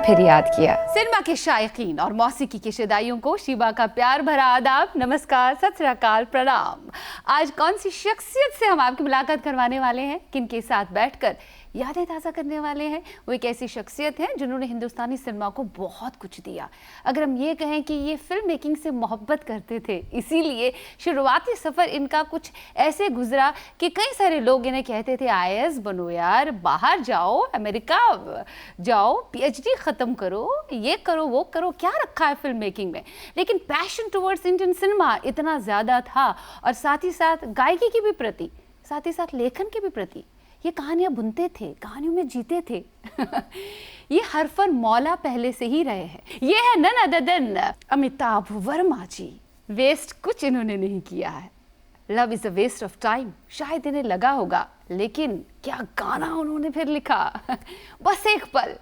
फिर याद किया। सिनेमा के शायकीन और मौसीकी के शदाइयों को शीबा का प्यार भरा आदाब, नमस्कार, सत श्री अकाल, प्रणाम। आज कौन सी शख्सियत से हम आपकी मुलाकात करवाने वाले हैं, किनके साथ बैठकर यादें ताज़ा करने वाले हैं? वो एक ऐसी शख्सियत है जिन्होंने हिंदुस्तानी सिनेमा को बहुत कुछ दिया। अगर हम ये कहें कि ये फिल्म मेकिंग से मोहब्बत करते थे, इसीलिए शुरुआती सफ़र इनका कुछ ऐसे गुजरा कि कई सारे लोग इन्हें कहते थे IAS बनो यार, बाहर जाओ, अमेरिका जाओ, PhD ख़त्म करो, ये करो वो करो, क्या रखा है फिल्म मेकिंग में। लेकिन पैशन टुवर्ड्स इंडियन सिनेमा इतना ज़्यादा था, और साथ ही साथ गायकी की भी प्रति, साथ ही साथ लेखन के भी प्रति। ये कहानियाँ बुनते थे, कहानियों में जीते थे। ये हर फन मौला पहले से ही रहे हैं। ये है none other than Amitabh Verma ji. Waste कुछ इन्होंने नहीं किया है। Love is a waste of time शायद इन्हें लगा होगा, लेकिन क्या गाना उन्होंने फिर लिखा। बस एक पल,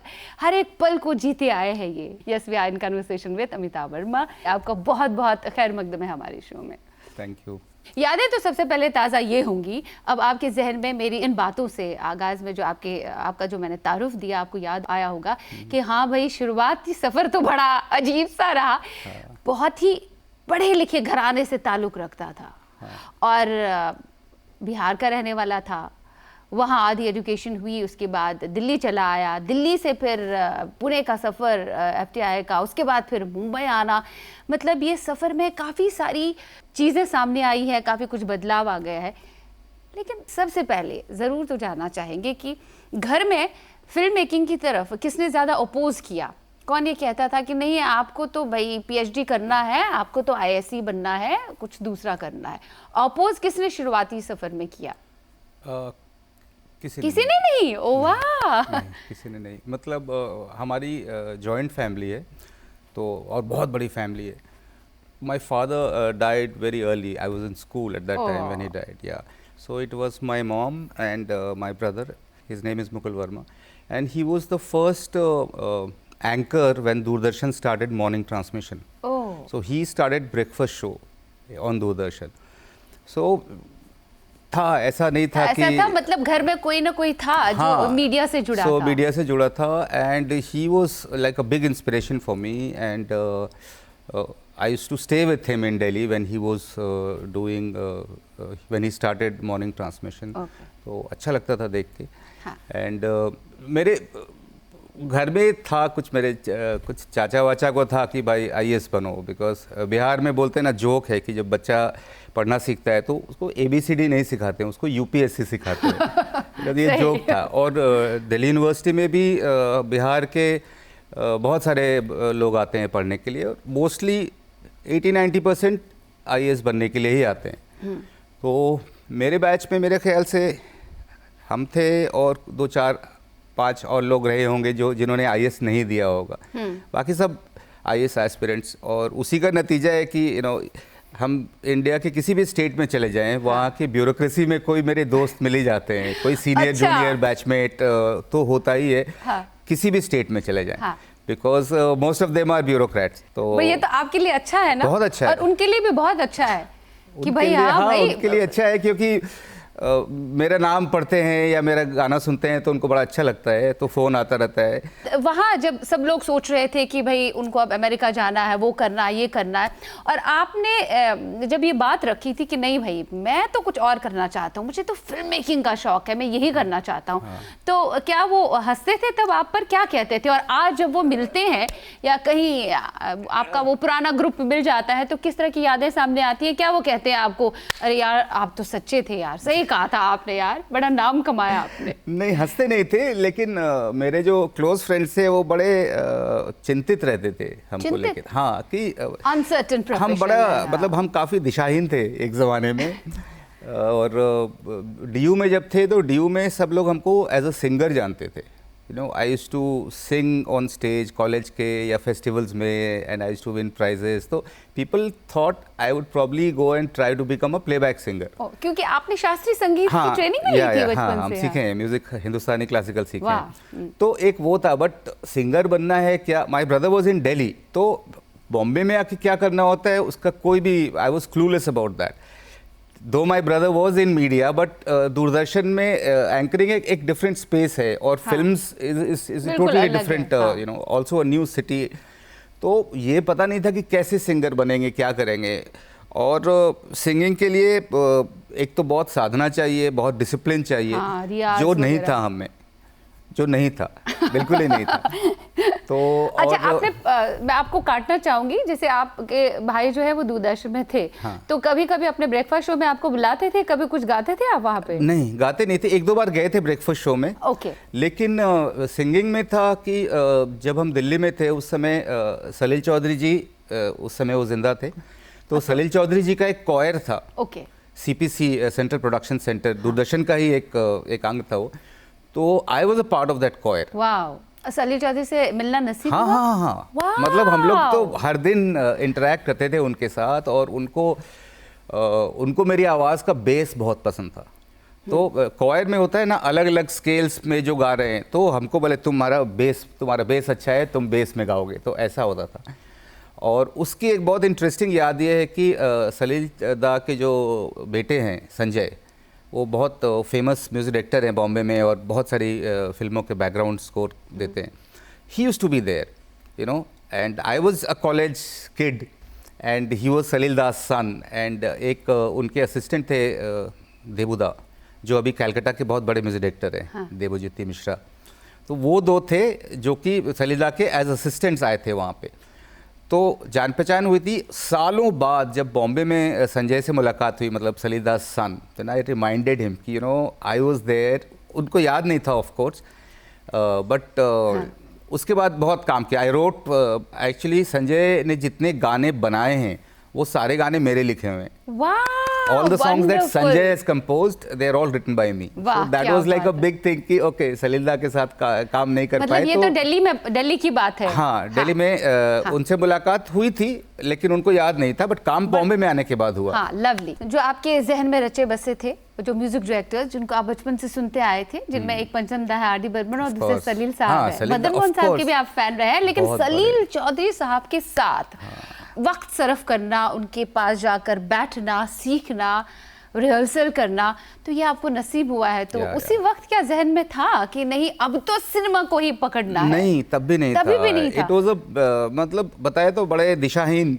हर एक पल को जीते आए हैं ये। Yes, we are in conversation with Amitabh Verma. आपका बहुत बहुत खैर मकदम है हमारे शो में। Thank you. यादें तो सबसे पहले ताज़ा ये होंगी, अब आपके जहन में मेरी इन बातों से आगाज़ में जो आपका जो मैंने तारुफ दिया, आपको याद आया होगा कि हाँ भाई, शुरुआती सफ़र तो बड़ा अजीब सा रहा। बहुत ही पढ़े लिखे घराने से ताल्लुक़ रखता था, और बिहार का रहने वाला था। वहाँ आधी एजुकेशन हुई, उसके बाद दिल्ली चला आया, दिल्ली से फिर पुणे का सफ़र FTI का, उसके बाद फिर मुंबई आना। मतलब ये सफ़र में काफ़ी सारी चीज़ें सामने आई हैं, काफ़ी कुछ बदलाव आ गया है। लेकिन सबसे पहले ज़रूर तो जानना चाहेंगे कि घर में फिल्म मेकिंग की तरफ किसने ज़्यादा अपोज़ किया? कौन ये कहता था कि नहीं, आपको तो भाई PhD करना है, आपको तो IAS बनना है, कुछ दूसरा करना है? अपोज़ किसने शुरुआती सफ़र में किया? किसी ने नहीं। ओ वाह। किसी ने नहीं। मतलब हमारी जॉइंट फैमिली है, तो और बहुत बड़ी फैमिली है। My father died very early. I was in school at that time when he died. Yeah so it was my mom and my brother, his name is Mukul Verma, and he was the first anchor when Doordarshan started morning transmission. So he started breakfast show on Doordarshan. So था, ऐसा नहीं था ऐसा कि था, मतलब घर में कोई ना कोई था जो मीडिया से जुड़ा था। मीडिया से जुड़ा था, and he was like a big inspiration for me, and I used to stay with him in Delhi when he was doing when he started morning transmission. तो अच्छा लगता था देख के। एंड मेरे घर में था कुछ, मेरे कुछ चाचा वाचा को था कि भाई IAS बनो, बिकॉज बिहार में बोलते हैं ना, जोक है कि जब बच्चा पढ़ना सीखता है तो उसको ABCD नहीं सिखाते हैं, उसको UPSC सिखाते हैं। ये जोक था। और दिल्ली यूनिवर्सिटी में भी बिहार के बहुत सारे लोग आते हैं पढ़ने के लिए, मोस्टली 80-90% IAS बनने के लिए ही आते हैं। तो मेरे बैच में मेरे ख्याल से हम थे, और 2-4-5 और लोग रहे होंगे जिन्होंने IAS नहीं दिया होगा। बाकी सब IAS एस्पिरेंट्स। और उसी का नतीजा है कि हम इंडिया के किसी भी स्टेट में चले जाएं, वहाँ की ब्यूरोक्रेसी में कोई मेरे दोस्त मिल ही जाते हैं, कोई सीनियर जूनियर बैचमेट तो होता ही है। किसी भी स्टेट में चले जाएं, because most of them are bureaucrats. तो ये तो आपके लिए अच्छा है ना? बहुत अच्छा है, और उनके लिए भी बहुत अच्छा है कि भाई उनके लिए अच्छा है, क्योंकि मेरा नाम पढ़ते हैं या मेरा गाना सुनते हैं तो उनको बड़ा अच्छा लगता है, तो फ़ोन आता रहता है। वहाँ जब सब लोग सोच रहे थे कि भाई उनको अब अमेरिका जाना है, वो करना है, ये करना है, और आपने जब ये बात रखी थी कि नहीं भाई, मैं तो कुछ और करना चाहता हूँ, मुझे तो फिल्म मेकिंग का शौक है, मैं यही करना चाहता हूँ, तो क्या वो हंसते थे तब आप पर? क्या कहते थे? और आज जब वो मिलते हैं या कहीं आपका वो पुराना ग्रुप मिल जाता है, तो किस तरह की यादें सामने आती है? क्या वो कहते हैं आपको, अरे यार आप तो सच्चे थे यार, सही कहा था आपने यार, बड़ा नाम कमाया आपने? नहीं, हंसते नहीं थे, लेकिन मेरे जो क्लोज फ्रेंड्स थे वो बड़े चिंतित रहते थे हमको लेकर। हाँ, कि अनसर्टेन प्रोफेशन, हम बड़ा मतलब हम काफ़ी दिशाहीन थे एक ज़माने में। और DU में जब थे तो DU में सब लोग हमको एज अ सिंगर जानते थे। I used to sing on stage college के या फेस्टिवल्स में, and I used to win prizes. तो people thought I would probably go and try to become a playback singer. क्योंकि आपने शास्त्रीय संगीत की ट्रेनिंग में ली थी बचपन से। हम सीखे हैं म्यूजिक, हिंदुस्तानी क्लासिकल सीखे हैं। तो एक वो था, बट सिंगर बनना है क्या? My brother was in Delhi, तो बॉम्बे में आके क्या करना होता है उसका कोई भी, I was clueless about that. Though my brother was in media but Doordarshan में एंकरिंग एक डिफरेंट स्पेस है और films is totally different, you know, also a new city. तो ये पता नहीं था कि कैसे सिंगर बनेंगे, क्या करेंगे। और सिंगिंग के लिए एक तो बहुत साधना चाहिए, बहुत डिसिप्लिन चाहिए, जो नहीं था हमें, जो नहीं था, बिल्कुल ही नहीं था। तो अच्छा, और आपने मैं आपको काटना चाहूंगी, जैसे आपके भाई जो है वो दूरदर्शन में थे, हाँ। तो कभी कभी अपने ब्रेकफास्ट शो में आपको बुलाते थे, कभी कुछ गाते थे आप वहाँ पे? नहीं, गाते नहीं थे। एक दो बार गए थे ब्रेकफास्ट शो में। ओके। लेकिन सिंगिंग में था कि जब हम दिल्ली में थे उस समय सलील चौधरी जी, उस समय वो जिंदा थे, तो सलील चौधरी जी का एक कॉयर था। Okay. CPC central production centre, Doordarshan का ही एक अंग था वो। तो I was a part of that coir. वाह, सलील चौधरी से मिलना नसीब हाँ हुआ? हाँ हाँ, मतलब हम लोग तो हर दिन इंटरेक्ट करते थे उनके साथ, और उनको मेरी आवाज़ का बेस बहुत पसंद था। तो कॉयर में होता है ना, अलग अलग स्केल्स में जो गा रहे हैं, तो हमको बोले तुम्हारा बेस अच्छा है, तुम बेस में गाओगे, तो ऐसा होता था। और उसकी एक बहुत इंटरेस्टिंग याद ये है कि सलील दा के जो बेटे हैं संजय, वो बहुत फेमस म्यूज़िक डायरेक्टर हैं बॉम्बे में, और बहुत सारी फिल्मों के बैकग्राउंड स्कोर देते हैं। He used to be there, you know, and I was a college kid and he was Salil Das son. And एक उनके असिस्टेंट थे देबूदा, जो अभी कलकत्ता के बहुत बड़े म्यूज़िक डायरेक्टर हैं। हाँ। देबोज्योति मिश्रा। तो वो दो थे जो कि सलील दा के एज असिस्टेंट्स आए थे वहाँ पे। तो जान पहचान हुई थी। सालों बाद जब बॉम्बे में संजय से मुलाकात हुई, मतलब सलील दास सन, तो आई रिमाइंडेड हिम कि you know I was there. उनको याद नहीं था ऑफ कोर्स, बट उसके बाद बहुत काम किया। आई रोट, एक्चुअली संजय ने जितने गाने बनाए हैं वो सारे गाने मेरे लिखे हुए हैं। All the songs that Sanjay has composed, they are all written by me. So that was like a big thing कि okay, सलील दा के साथ काम नहीं कर पाए। मतलब ये तो दिल्ली की बात है। हाँ, दिल्ली में उनसे मुलाकात हुई थी, लेकिन उनको याद नहीं था, बट काम बॉम्बे में आने के बाद हुआ। हाँ, लवली। जो आपके जहन में रचे बसे थे, जो म्यूजिक डायरेक्टर्स जिनको आप बचपन से सुनते आए थे, जिनमें एक पंचम दा है R.D. बर्मन, और दूसरे सलील साहब हैं। मदन मोहन साहब के भी आप फैन रहे हैं, लेकिन सलील चौधरी साहब के साथ वक्त सर्फ करना, उनके पास जाकर बैठना, सीखना, रिहर्सल करना, तो ये आपको नसीब हुआ है। तो उसी वक्त क्या जहन में था कि नहीं अब तो सिनेमा को ही पकड़ना है? नहीं, तब भी नहीं था। इट वाज अ मतलब बताया तो बड़े दिशाहीन,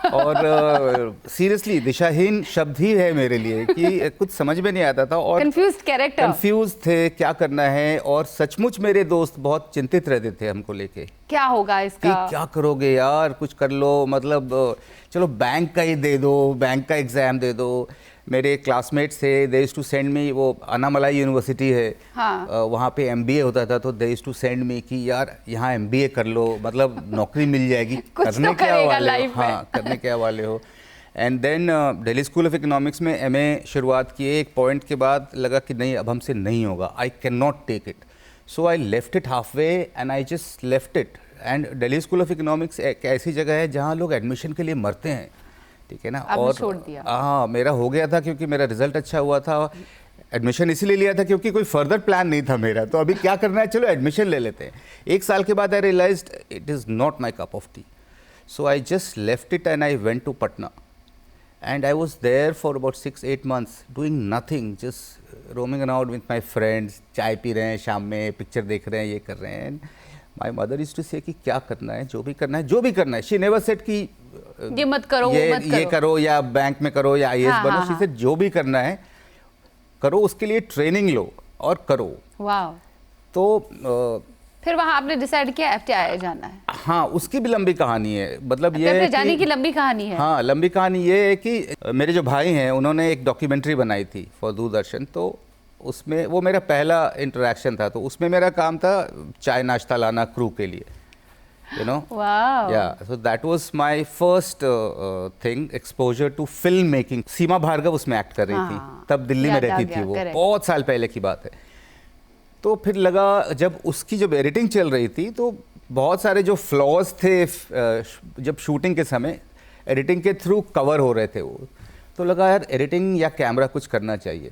और सीरियसली दिशाहीन शब्द ही है मेरे लिए कि कुछ समझ में नहीं आता था, और कंफ्यूज्ड कैरेक्टर, कंफ्यूज थे क्या करना है। और सचमुच मेरे दोस्त बहुत चिंतित रहते थे हमको लेके, क्या होगा इसका, कि क्या करोगे यार, कुछ कर लो, मतलब चलो बैंक का ही दे दो, बैंक का एग्जाम दे दो। मेरे क्लासमेट्स थे, they used to send me, वो अन्नामलाई यूनिवर्सिटी है, हाँ। वहाँ पे MBA होता था, तो they used to send me कि यार यहाँ MBA कर लो, मतलब नौकरी मिल जाएगी। करने तो क्या वाले हो? हाँ, करने क्या वाले हो। And then Delhi School of Economics में MA शुरुआत किए। एक पॉइंट के बाद लगा कि नहीं, अब हमसे नहीं होगा, I can not take it. So I left it half way and I just left it. And Delhi School of Economics एक ऐसी जगह है जहाँ लोग एडमिशन के लिए मरते हैं, ठीक है ना। और छोड़ दिया? हाँ, मेरा हो गया था क्योंकि मेरा रिजल्ट अच्छा हुआ था। एडमिशन इसीलिए लिया था क्योंकि कोई फर्दर प्लान नहीं था मेरा, तो अभी क्या करना है, चलो एडमिशन ले लेते हैं। एक साल के बाद I realised it is not my cup of tea, so I just left it and I went to Patna and I was there for about 6-8 months doing nothing, just roaming around with my friends, चाय पी रहे हैं शाम में, picture देख रहे हैं, ये कर रहे हैं। माई मदर इज टू से कि क्या करना है, जो भी करना है, जो भी करना है। शी नेवर सेड कि ये मत करो, ये करो, या बैंक में करो, या IAS बनो। शी सेड जो भी करना है करो, उसके लिए ट्रेनिंग लो और करो। वाह। तो फिर वहाँ आपने डिसाइड किया FTI जाना है? हाँ, उसकी भी लंबी कहानी है, मतलब ये जाने की लंबी कहानी है। हाँ, लंबी कहानी ये है कि मेरे जो भाई हैं उन्होंने एक डॉक्यूमेंट्री बनाई थी फॉर दूरदर्शन, तो उसमें वो मेरा पहला इंटरेक्शन था। तो उसमें मेरा काम था चाय नाश्ता लाना क्रू के लिए, you know. Wow. Yeah, so that was my first thing, exposure to film making. सीमा भार्गव उसमें एक्ट कर रही थी, तब दिल्ली में रहती थी वो, बहुत साल पहले की बात है। तो फिर लगा, जब उसकी जब एडिटिंग चल रही थी तो बहुत सारे जो फ्लॉज थे जब शूटिंग के समय एडिटिंग के थ्रू कवर हो रहे थे वो, तो लगा यार एडिटिंग या कैमरा कुछ करना चाहिए।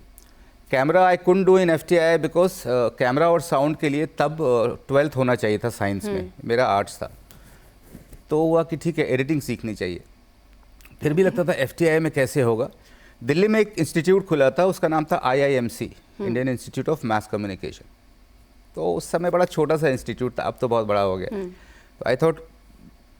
Camera I couldn't do in FTI because camera और साउंड के लिए तब 12th होना चाहिए था साइंस में, मेरा आर्ट्स था। तो हुआ कि ठीक है एडिटिंग सीखनी चाहिए। फिर भी लगता था FTI में कैसे होगा। दिल्ली में एक इंस्टीट्यूट खुला था, उसका नाम था IIMC, Indian institute of mass communication. तो उस समय बड़ा छोटा सा इंस्टीट्यूट था, अब तो बहुत बड़ा हो गया। तो आई थॉट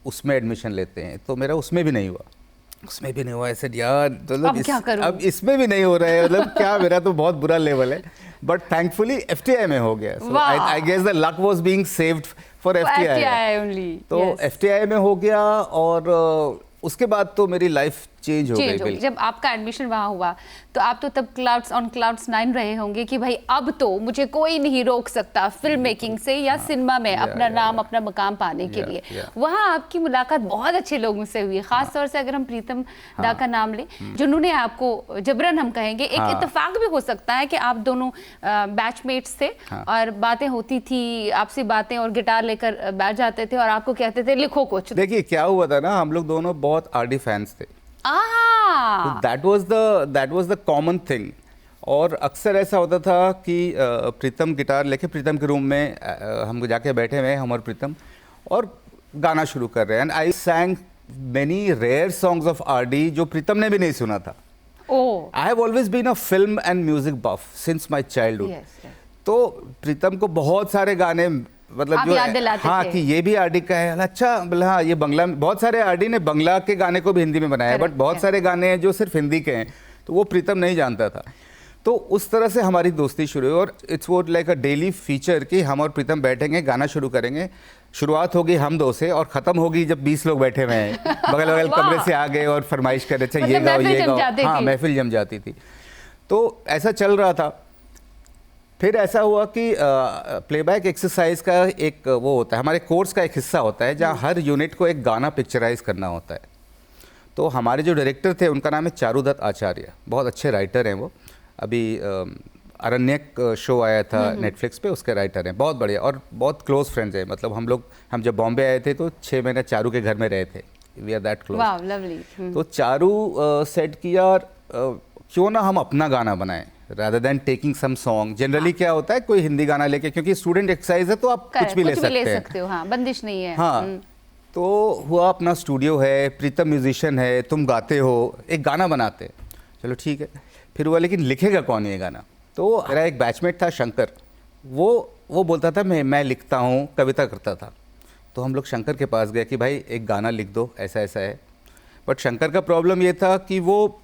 उसमें एडमिशन लेते हैं, तो मेरा उसमें भी नहीं हुआ। ऐसे यार मतलब अब इसमें भी नहीं हो रहा है, मतलब क्या, मेरा तो बहुत बुरा लेवल है। बट थैंकफुली FTI में हो गया। So I guess the luck was being saved for FTI only. तो FTI में हो गया, और उसके बाद तो मेरी लाइफ चेंज हो गई। जब आपका एडमिशन वहाँ हुआ तो आप तो तब क्लाउड्स ऑन क्लाउड्स 9 रहे होंगे कि भाई अब तो मुझे कोई नहीं रोक सकता फिल्म मेकिंग से या सिनेमा में अपना नाम अपना मुकाम पाने के लिए। वहाँ आपकी मुलाकात बहुत अच्छे लोगों से हुई, खास तौर से अगर हम प्रीतम दा का नाम लें, जिन्होंने आपको जबरन हम कहेंगे, एक इत्तेफाक भी हो सकता है कि आप दोनों बैचमेट्स थे और बातें होती थी, आपसी बातें, और गिटार लेकर बैठ जाते थे और आपको कहते थे लिखो कुछ। देखिए क्या हुआ था ना, हम लोग दोनों बहुत RD फैंस थे। That was the common thing. और अक्सर ऐसा होता था कि प्रीतम गिटार लेके प्रीतम के रूम में हम जाके बैठे हुए, हम और प्रीतम, और गाना शुरू कर रहे हैं। And I sang many rare songs of RD जो प्रीतम ने भी नहीं सुना था। I have always been a film and music buff since my childhood. तो प्रीतम को बहुत सारे गाने, मतलब जो हाँ कि ये भी RD का है, अच्छा बोला हाँ ये बंगला, बहुत सारे RD ने बंगला के गाने को भी हिंदी में बनाया, बट बहुत सारे गाने हैं जो सिर्फ हिंदी के हैं, तो वो प्रीतम नहीं जानता था। तो उस तरह से हमारी दोस्ती शुरू हुई, और इट्स वो लाइक अ डेली फीचर कि हम और प्रीतम बैठेंगे, गाना शुरू करेंगे। शुरुआत होगी हम दो से और ख़त्म होगी जब 20 लोग बैठे हुए हैं बगल बगल कमरे से आ गए और फरमाइश कर रहे थे ये गाओ ये गाओ। हाँ, महफिल जम जाती थी। तो ऐसा चल रहा था। फिर ऐसा हुआ कि प्लेबैक एक्सरसाइज का एक वो होता है, हमारे कोर्स का एक हिस्सा होता है जहाँ हर यूनिट को एक गाना पिक्चराइज करना होता है। तो हमारे जो डायरेक्टर थे उनका नाम है चारुदत्त आचार्य, बहुत अच्छे राइटर हैं वो। अभी अरण्यक शो आया था नेटफ्लिक्स पे, उसके राइटर हैं, बहुत बढ़िया और बहुत क्लोज फ्रेंड्स हैं। मतलब हम जब बॉम्बे आए थे तो 6 महीने चारू के घर में रहे थे। We are that close. वाह, लवली। तो चारू सेट किया, क्यों ना हम अपना गाना बनाएं rather than taking some song। Generally क्या होता है, कोई हिंदी गाना लेके, क्योंकि स्टूडेंट एक्सरसाइज है तो आप कुछ भी ले सकते हो। हाँ, बंदिश नहीं है। हाँ, तो हुआ अपना स्टूडियो है, प्रीतम म्यूजिशियन है, तुम गाते हो, एक गाना बनाते, चलो ठीक है। फिर हुआ लेकिन लिखेगा कौन ये गाना? तो मेरा एक बैचमेट था शंकर, वो बोलता था मैं लिखता हूँ, कविता करता था। तो हम लोग शंकर के पास गए कि भाई एक गाना लिख दो, ऐसा ऐसा है। बट शंकर का प्रॉब्लम ये था कि वो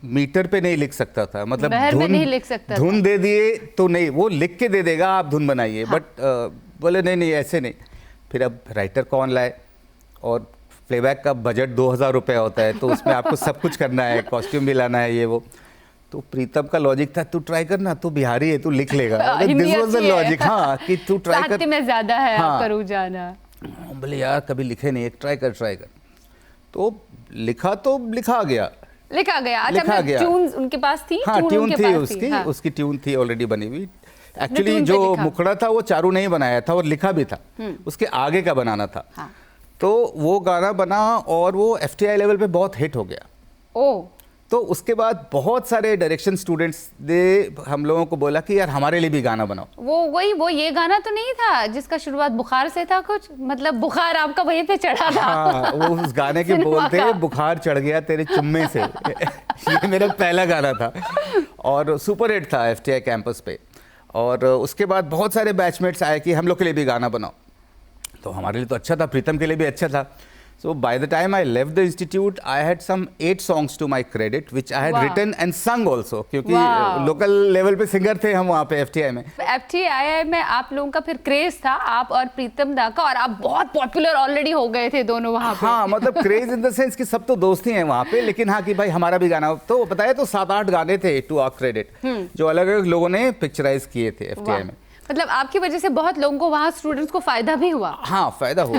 मीटर पे नहीं लिख सकता था, मतलब धुन दे दिए तो नहीं, वो लिख के दे देगा आप धुन बनाइए। हाँ। बट बोले नहीं ऐसे नहीं। फिर अब राइटर कौन लाए, और प्लेबैक का बजट 2000 रुपये होता है, तो उसमें आपको सब कुछ करना है, कॉस्ट्यूम भी लाना है, ये वो। तो प्रीतम का लॉजिक था, तू ट्राई करना, तू बिहारी है, तू लिख लेगा। This was the logic. हाँ, कि तू ट्राई कर, में ज्यादा है आपका रुझान। बोले यार कभी लिखे नहीं, एक ट्राई कर। तो लिखा गया। अच्छा, ट्यून्स उनके पास थी? हाँ, ट्यून थी उसकी। हाँ। उसकी ट्यून थी ऑलरेडी बनी हुई। एक्चुअली जो मुखड़ा था वो चारू ने ही बनाया था और लिखा भी था, उसके आगे का बनाना था। हाँ। तो वो गाना बना और वो FTI लेवल पे बहुत हिट हो गया। तो उसके बाद बहुत सारे डायरेक्शन स्टूडेंट्स ने हम लोगों को बोला कि यार हमारे लिए भी गाना बनाओ। वो ये गाना तो नहीं था जिसका शुरुआत बुखार से था कुछ, मतलब बुखार आपका वहीं पे चढ़ा था। हाँ, वो उस गाने के बोलते बुखार चढ़ गया तेरे चुम्मे से। ये मेरा पहला गाना था और सुपर हिट था FTI कैंपस पे। और उसके बाद बहुत सारे बैचमेट्स आए कि हम लोग के लिए भी गाना बनाओ। तो हमारे लिए तो अच्छा था, प्रीतम के लिए भी अच्छा था। So by the time I left the institute, I had some 8 songs to my credit, which I had written and sung also, क्योंकि लोकल लेवल पे सिंगर थे हम वहाँ पे FTI में। FTI में आप लोगों का फिर क्रेज था, आप और प्रीतम दा का, और आप बहुत पॉपुलर ऑलरेडी हो गए थे दोनों वहाँ पे। हाँ, मतलब क्रेज इन द सेंस कि सब तो दोस्त ही हैं वहाँ पे, लेकिन हाँ कि भाई हमारा भी गाना, तो बताया तो 7-8 गाने थे टू आवर क्रेडिट जो अलग अलग लोगों ने पिक्चराइज किए थे FTI में। मतलब आपकी वजह से बहुत लोगों को, वहाँ स्टूडेंट्स को फायदा भी हुआ। हाँ, फायदा हुआ।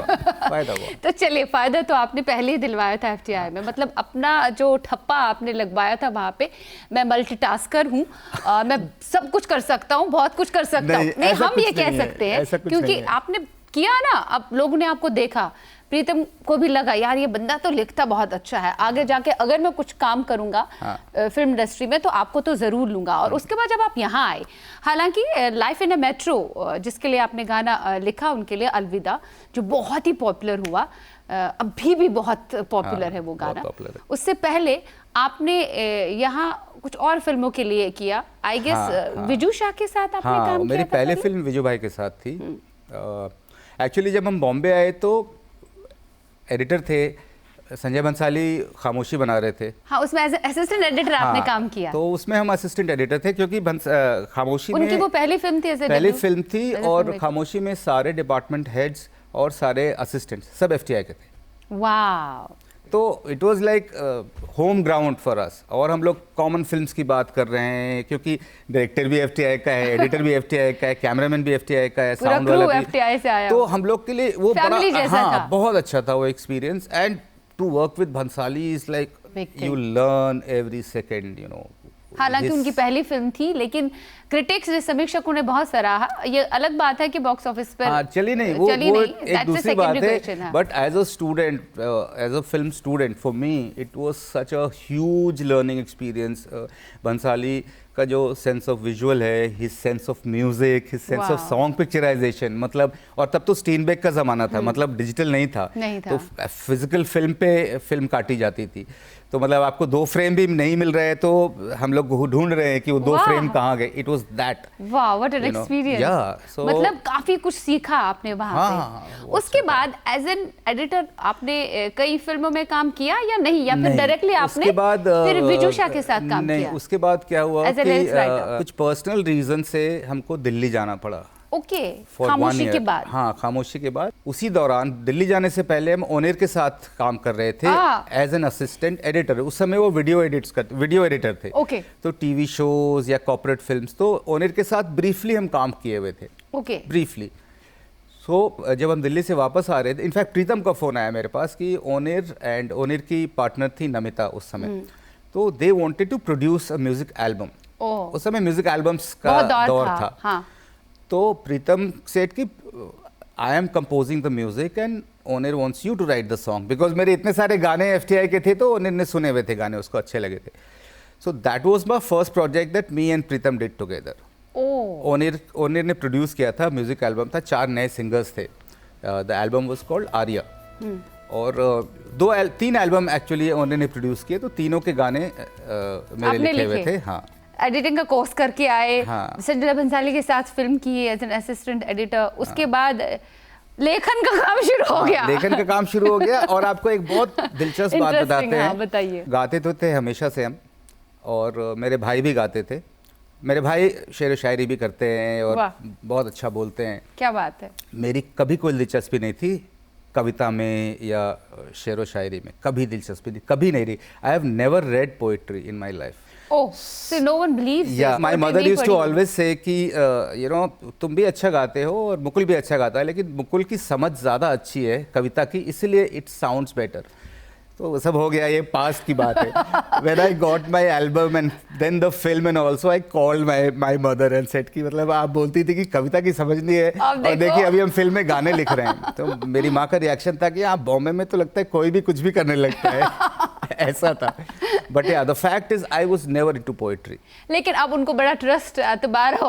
तो चलिए, फायदा तो आपने पहले ही दिलवाया था FTI में, मतलब अपना जो ठप्पा आपने लगवाया था वहाँ पे, मैं मल्टीटास्कर हूँ, मैं सब कुछ कर सकता हूँ, बहुत कुछ कर सकता हूँ, नहीं हम ये कह सकते हैं, क्योंकि आपने किया ना, अब लोगों ने आपको देखा, प्रीतम को भी लगा यार ये बंदा तो लिखता बहुत अच्छा है, आगे जाके अगर मैं कुछ काम करूंगा फिल्म इंडस्ट्री में तो आपको तो जरूर लूंगा। और उसके बाद जब आप यहाँ आए, हालांकि लाइफ इन अ मेट्रो जिसके लिए आपने गाना लिखा, उनके लिए अलविदा, जो बहुत ही पॉपुलर हुआ, अभी भी बहुत पॉपुलर है वो गाना। उससे पहले आपने यहाँ कुछ और फिल्मों के लिए किया, आई गेस हाँ। विजू शाह के साथ आपने हाँ, काम किया मेरी था पहले कभी? फिल्म विजू भाई के साथ थी। एक्चुअली जब हम बॉम्बे आए तो एडिटर थे संजय बंसाली, खामोशी बना रहे थे। हाँ, उसमें एज असिस्टेंट एडिटर आपने हाँ, काम किया। तो उसमें हम असिस्टेंट एडिटर थे क्योंकि खामोशी उनकी में वो पहली फिल्म थी ऐसे पहली debut? फिल्म थी As a और filmmaker। खामोशी में सारे डिपार्टमेंट हेड्स और सारे असिस्टेंट्स सब एफटीआई के थे। वाह, तो it was like home ground for us. और हम लोग कॉमन फिल्म्स की बात कर रहे हैं क्योंकि डायरेक्टर भी एफटीआई का है, एडिटर भी एफटीआई का है, कैमरामैन भी एफटीआई का है, पूरा साउंड वाला crew भी। FTI से आया तो हो। हम लोग के लिए वो Family बड़ा जैसा था। बहुत अच्छा था वो experience. And to work with Bhansali is like Big thing। You learn every second, you know. हालांकि उनकी पहली फिल्म थी, लेकिन क्रिटिक्स ने, समीक्षकों ने बहुत सराहा। ये अलग बात है कि बॉक्स ऑफिस पर हाँ, चली नहीं, वो that's एक a दूसरी बात secondary है। question, हाँ। But as a student, as a film student, for me it was such a huge learning experience. Bhansali का जो सेंस ऑफ विजुअल है, his sense of music, his sense of Wow। Song picturisation, मतलब, और तब तो स्टीनबेक का ज़माना था, मतलब डिजिटल नहीं था। नहीं था। तो फिजिकल फिल्म पे फिल्म काटी जाती थी। तो मतलब आपको 2 फ्रेम भी नहीं मिल रहे, तो हम लोग ढूंढ रहे हैं कि वो 2 वाह। फ्रेम कहाँ गए। It was that. वाह, what an You know, experience. yeah, so- मतलब काफी कुछ सीखा आपने वहां हाँ, पे। वो उसके अच्छा बाद एज एन एडिटर आपने कई फिल्मों में काम किया या नहीं, या फिर नहीं, डायरेक्टली आपने उसके बाद फिर विजू शाह के साथ काम नहीं, किया? उसके बाद क्या हुआ As a कि Reels writer। कुछ पर्सनल रीजन से हमको दिल्ली जाना पड़ा। ओके, for one खामोशी के year। बाद। हाँ, खामोशी के बाद। उसी दौरान दिल्ली जाने से पहले हम ओनेर के साथ काम कर रहे थे एज एन असिस्टेंट एडिटर। उस समय वो वीडियो एडिटर थे। ओके। तो टीवी शोज या कॉर्पोरेट फिल्म्स, तो ओनेर के साथ ब्रीफली हम काम किए हुए थे, ओके। ब्रीफली। सो जब हम दिल्ली से वापस आ रहे थे, इनफैक्ट प्रीतम का फ़ोन आया मेरे पास कि ओनेर की पार्टनर थी नमिता उस समय, तो they wanted to produce a music album. Oh, उस समय म्यूजिक एल्बम्स का बहुत दौर था। था। हाँ, तो प्रीतम सेड कि I am composing the music and Onir wants you to write the song, because मेरे इतने सारे गाने एफटीआई के थे, तो ओनेर ने सुने हुए थे गाने, उसको अच्छे लगे थे। So that was my first project that me and Pritam did together. Oh, Onir ने प्रोड्यूस किया था, म्यूजिक एल्बम था, 4 नए सिंगर्स थे। The album was called Arya. और 3 एल्बम एक्चुअली ओनेर ने प्रोड्यूस किए, तो तीनों के गाने मेरे आपने लिखे हुए लिखे? थे। हाँ, एडिटिंग का कोर्स करके आए, हाँ। संजय बंसाली के साथ फिल्म की एज एन असिस्टेंट एडिटर। उसके बाद लेखन का काम शुरू हो गया। लेखन का काम शुरू हो गया। और आपको एक बहुत दिलचस्प बात Interesting, बताते हाँ, हैं। बताइए। गाते तो थे हमेशा से हम, और मेरे भाई भी गाते थे। मेरे भाई शेर व शायरी भी करते हैं और वाह। बहुत अच्छा बोलते हैं। क्या बात है। मेरी कभी कोई दिलचस्पी नहीं थी कविता में या शेर व शायरी में, कभी दिलचस्पी नहीं, कभी नहीं रही। I have never red poetry in my life. Oh, so no one believes या this। माई Poetry मदर नहीं यूज टू पढ़ी। ऑलवेज से कि यू नो, तुम भी अच्छा गाते हो और मुकुल भी अच्छा गाता है, लेकिन मुकुल की समझ ज़्यादा अच्छी है कविता की, इसलिए इट साउंड्स बेटर। तो सब हो गया, ये पास्ट की बात है। When I got my album and then the film and also I called my mother and said कि मतलब आप बोलती थी कि कविता की समझ नहीं है, अब और देखो। देखिए अभी हम फिल्म में गाने लिख रहे हैं। तो मेरी माँ का रिएक्शन था कि आप बॉम्बे में तो लगता है कोई भी कुछ भी करने लगता है। ऐसा था। बट या the fact is I was never into poetry. लेकिन अब उनको बड़ा ट्रस्ट एतबार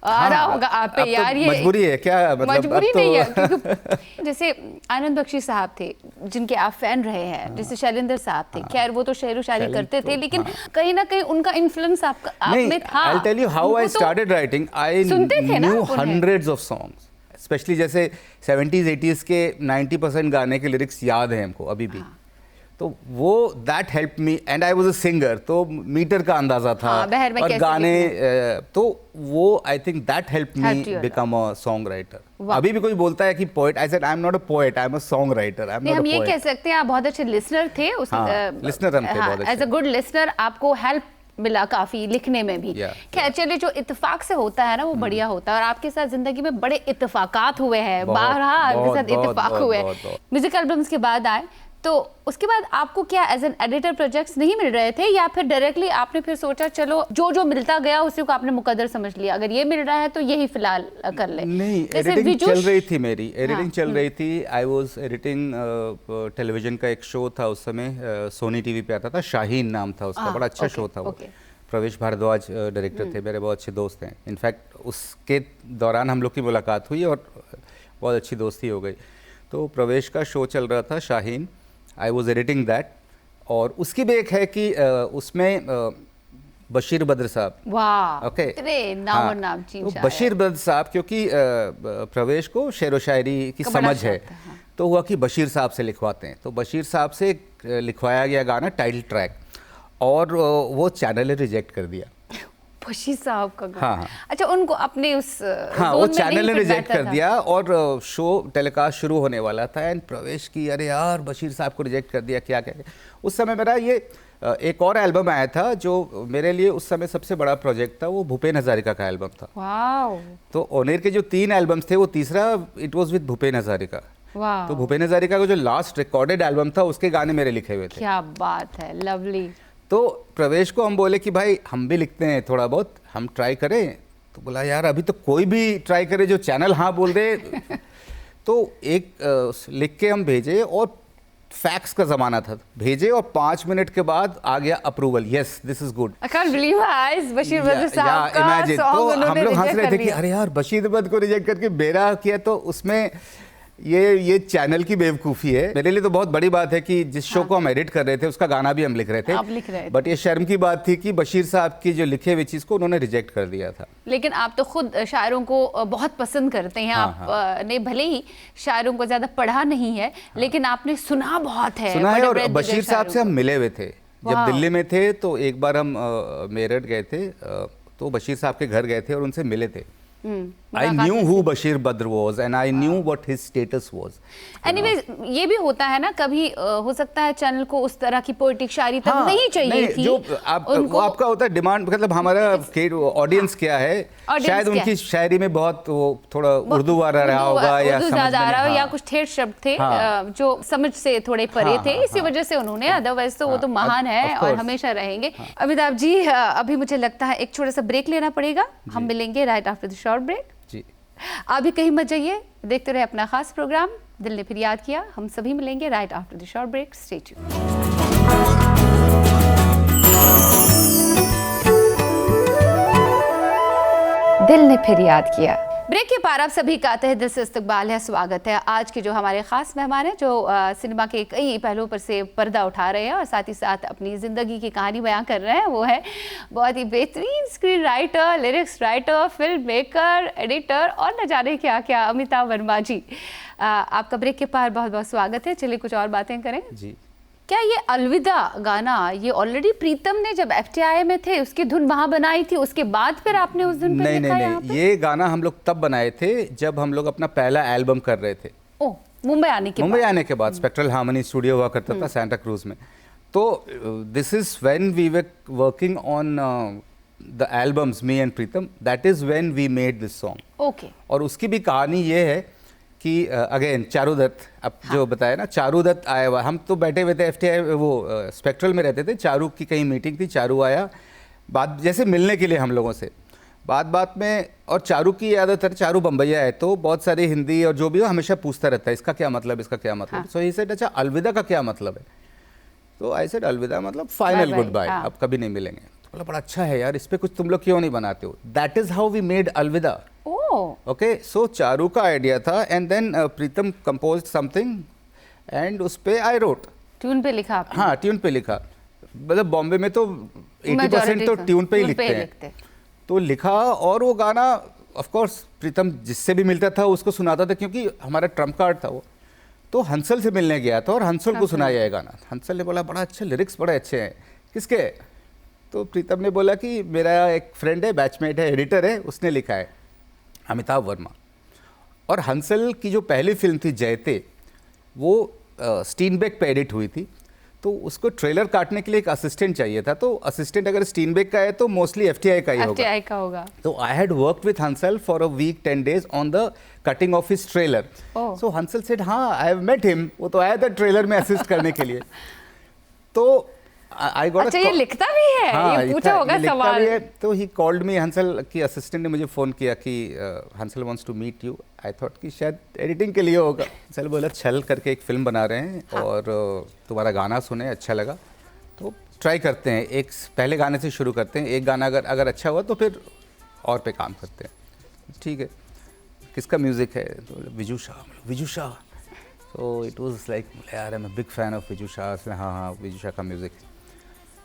आ रहा होगा आप पे, अब तो यार। ये मजबूरी है क्या, मतलब मजबूरी अब तो नहीं है, क्योंकि जैसे आनंद बख्शी साहब थे जिनके आप फैन रहे हैं, जैसे शैलेंद्र साहब थे, खैर वो तो शेर व शायरी शैलेंद्र करते थे, तो, लेकिन हाँ। कहीं ना कहीं उनका इन्फ्लुएंस आप में था। I'll tell you how I उनको तो started writing. I सुनते थे ना knew आप उन्हें? hundreds of songs. स्पेशली जैसे 70s 80s के 90% गाने के लिरिक्स याद हैं हमको अभी भी। तो वो that help me and I was a singer, तो मीटर का अंदाजा था। हाँ, बहर में और कैसे गाने तो वो I think that help Helped me you a become a song writer. वाह। अभी भी कोई बोलता है कि poet, I said I am not a poet, I am a song writer, I am नहीं, नॉट हम अ ये कह पोएट। सकते हैं आप बहुत अच्छे लिसनर थे। listener हम थे बहुत अच्छे। एज अ गुड लिसनर आपको हेल्प मिला काफी लिखने में भी। Yeah, खैर चलिए, जो इत्तेफाक से होता है ना वो बढ़िया होता है, और आपके साथ जिंदगी में बड़े इत्तेफाकात हुए हैं, बहुत, बारहा आपके बहुत, साथ इत्तेफाक बहुत, हुए। बहुत। म्यूजिक एल्बम्स के बाद आए, तो उसके बाद आपको क्या एज एन एडिटर प्रोजेक्ट्स नहीं मिल रहे थे, या फिर डायरेक्टली आपने फिर सोचा चलो जो जो मिलता गया उसी को आपने मुकद्दर समझ लिया, अगर ये मिल रहा है तो यही फिलहाल कर ले? नहीं, जैसे एडिटिंग विजूश- चल रही थी मेरी, एडिटिंग हाँ, चल रही थी। आई वाज एडिटिंग टेलीविजन का एक शो था उस समय, सोनी टीवी पे आता था, शाहीन नाम था उसका, बड़ा अच्छा शो था वो। ओके। प्रवेश भारद्वाज डायरेक्टर थे, मेरे बहुत अच्छे दोस्त हैं। इनफैक्ट उसके दौरान हम लोग की मुलाकात हुई और बहुत अच्छी दोस्ती हो गई। तो प्रवेश का शो चल रहा था Shaheen, I was editing that, और उसकी भी एक है कि उसमें बशीर बद्र साहब, वाह, ओके, अरे नाम और नाम चीन तो शायर। बशीर बद्र साहब, क्योंकि प्रवेश को शेर व शायरी की का बड़ा समझ है, शौक था, हाँ। तो हुआ कि बशीर साहब से लिखवाते हैं, तो बशीर साहब से लिखवाया गया गाना टाइटल ट्रैक, और वो चैनल ने रिजेक्ट कर दिया। बशीर साहब का गाना। हाँ, हाँ। अच्छा, उनको अपने उस हाँ, जोन वो में चैनल नहीं ने फिट रिजेक्ट बैठता कर था। दिया, और शो टेलीकास्ट शुरू होने वाला था, एंड प्रवेश की अरे यार बशीर साहब को रिजेक्ट कर दिया, क्या क्या। उस समय मेरा ये एक और एल्बम आया था जो मेरे लिए उस समय सबसे बड़ा प्रोजेक्ट था, वो भूपेन हजारिका का एल्बम था। वाओ, तो ओनेर के जो 3 एल्बम्स थे, वो तीसरा it was with Bhupen Hazarika. वाह, तो भूपेन हजारिका का जो लास्ट रिकॉर्डेड एल्बम था, उसके गाने मेरे लिखे हुए थे। क्या बात है, लवली। तो प्रवेश को हम बोले कि भाई हम भी लिखते हैं थोड़ा बहुत, हम ट्राई करें। तो बोला यार अभी तो कोई भी ट्राई करे जो चैनल हाँ बोल दे। तो एक लिख के हम भेजे, और फैक्स का ज़माना था, भेजे और 5 मिनट के बाद आ गया approval, yes this is good. I can't believe आज बशीर बद्र साहब का इमेजिन, सॉन्ग तो हम उन्होंने लोग हंस रिजेक्ट रहे कर थे कि दिया। अरे यार बशीर बद्र को रिजेक्ट करके मेरा किया, तो उसमें ये चैनल की बेवकूफ़ी है। मेरे लिए तो बहुत बड़ी बात है कि जिस शो को हम एडिट कर रहे थे उसका गाना भी हम लिख रहे थे, आप लिख रहे थे। बट ये शर्म की बात थी कि बशीर साहब की जो लिखे हुई चीज़ को उन्होंने रिजेक्ट कर दिया था। लेकिन आप तो खुद शायरों को बहुत पसंद करते हैं। हाँ, आप ने भले ही शायरों को ज्यादा पढ़ा नहीं है, लेकिन आपने सुना बहुत है। सुना है, बड़े और बड़े बशीर दिग्गज साहब से हम शायरों मिले हुए थे जब वाह। दिल्ली में थे। तो एक बार हम मेरठ गए थे, तो बशीर साहब के घर गए थे और उनसे मिले थे। को। I knew who Bashir Badr was and I knew what his status was. Anyways, ये भी होता है ना कभी, हो सकता है चैनल को उस तरह की पोएटिक शायरी तक नहीं चाहिए थी। जो वो आपका होता है डिमांड, मतलब हमारा ऑडियंस क्या है, Audience शायद क्या उनकी है? शायरी में बहुत वो थोड़ा उर्दू आ रहा होगा, या उर्दू समझ ज्यादा आ में रहा हो, नहीं, या हाँ। कुछ ठेठ शब्द थे हाँ। जो समझ से थोड़े परे हाँ, थे, हाँ, इसी हाँ। वजह से उन्होंने, अदरवाइज तो वो तो हाँ, महान है of और course। हमेशा रहेंगे। अमिताभ जी, अभी मुझे लगता है एक छोटा सा ब्रेक लेना पड़ेगा। हम मिलेंगे right after the short break. जी, आप भी कहीं मत जाइए, देखते रहे अपना खास प्रोग्राम दिल ने फिर याद किया। हम सभी मिलेंगे right after the short break. Stay tuned. दिल ने फिर याद किया। ब्रेक के पार आप सभी का तहे दिल से इस्तकबाल है, स्वागत है। आज के जो हमारे खास मेहमान हैं, जो सिनेमा के कई पहलुओं पर से पर्दा उठा रहे हैं और साथ ही साथ अपनी ज़िंदगी की कहानी बयां कर रहे हैं, वो है बहुत ही बेहतरीन screen writer, lyrics writer, film maker, editor और न जाने क्या क्या, अमिताभ वर्मा जी। आपका ब्रेक के पार बहुत बहुत स्वागत है। चलिए कुछ और बातें करें। जी। क्या ये अलविदा गाना, ये ऑलरेडी प्रीतम ने जब FTI में थे उसकी धुन वहां बनाई थी, उसके बाद फिर आपने उस धुन पे नहीं लिखा नहीं यहाँ नहीं, पे? ये गाना हम लोग तब बनाए थे जब हम लोग अपना पहला एल्बम कर रहे थे। ओह, मुंबई आने के मुंबई बाद। आने के बाद स्पेक्ट्रल हार्मनी स्टूडियो हुआ करता था सैंटा क्रूज में। तो this is when we were working on the albums, me and Pritam, that is when we made this song. Okay. और उसकी भी कहानी ये है कि अगेन चारू दत्त, अब जो बताया ना, चारू दत्त आया हुआ, हम तो बैठे हुए थे FTI वो स्पेक्ट्रल में रहते थे, चारू की कहीं मीटिंग थी, चारू आया बात जैसे मिलने के लिए हम लोगों से, बात में, और चारू की आदत है, चारू बम्बैया है, तो बहुत सारी हिंदी और जो भी हो हमेशा पूछता रहता है इसका क्या मतलब, इसका क्या मतलब। हाँ। सो ही सेड अच्छा अलविदा का क्या मतलब है, तो आई सेड अलविदा मतलब final Bye bye, goodbye, हाँ। अब कभी नहीं मिलेंगे। तो बोला बड़ा अच्छा है यार, इस पे कुछ तुम लोग क्यों नहीं बनाते हो। That is how we made अलविदा। ओह, ओके, सो चारू का आइडिया था, and then Pritam composed something and उस पे आई रोट। ट्यून पे लिखा आपने? हाँ, ट्यून पे लिखा, मतलब बॉम्बे में तो 80% Majority तो तो ट्यून पे ही ट्यून पे ही लिखते हैं। तो लिखा, और वो गाना ऑफ कोर्स प्रीतम जिससे भी मिलता था उसको सुनाता था, क्योंकि हमारा ट्रम्प कार्ड था वो। तो हंसल से मिलने गया था और हंसल को सुनाया ये गाना। हंसल ने बोला बड़ा अच्छा, लिरिक्स बड़े अच्छे हैं, किसके? तो प्रीतम ने बोला कि मेरा एक फ्रेंड है, बैचमेट है, एडिटर है, उसने लिखा है, अमिताभ वर्मा। और हंसल की जो पहली फिल्म थी जयते, वो स्टीनबेक पे एडिट हुई थी, तो उसको ट्रेलर काटने के लिए एक असिस्टेंट चाहिए था। तो असिस्टेंट अगर स्टीनबेक का है तो मोस्टली FTI का ही होगा। FTI का होगा। तो I had worked with Hansal for a week 10 days on the cutting of his trailer. Oh. So Hansal said हाँ आई हैव मेट हिम, वो तो आया था ट्रेलर में असिस्ट करने के लिए। तो आई गॉट अच्छा, ये लिखता भी है? ये पूछा होगा सवाल। तो ही कॉल्ड मी, हंसल की असिस्टेंट ने मुझे फ़ोन किया कि Hansal wants to meet you. I thought कि शायद एडिटिंग के लिए होगा। हंसल बोला छल करके एक फिल्म बना रहे हैं, हाँ। और तुम्हारा गाना सुने, अच्छा लगा तो ट्राई करते हैं, एक पहले गाने से शुरू करते हैं, एक गाना अगर अच्छा हुआ तो फिर और पे काम करते हैं। ठीक है, किसका म्यूज़िक है? तो Viju Shah. So it was like, यार I'm a big fan of विजुषा. हाँ विजुषा का म्यूज़िक.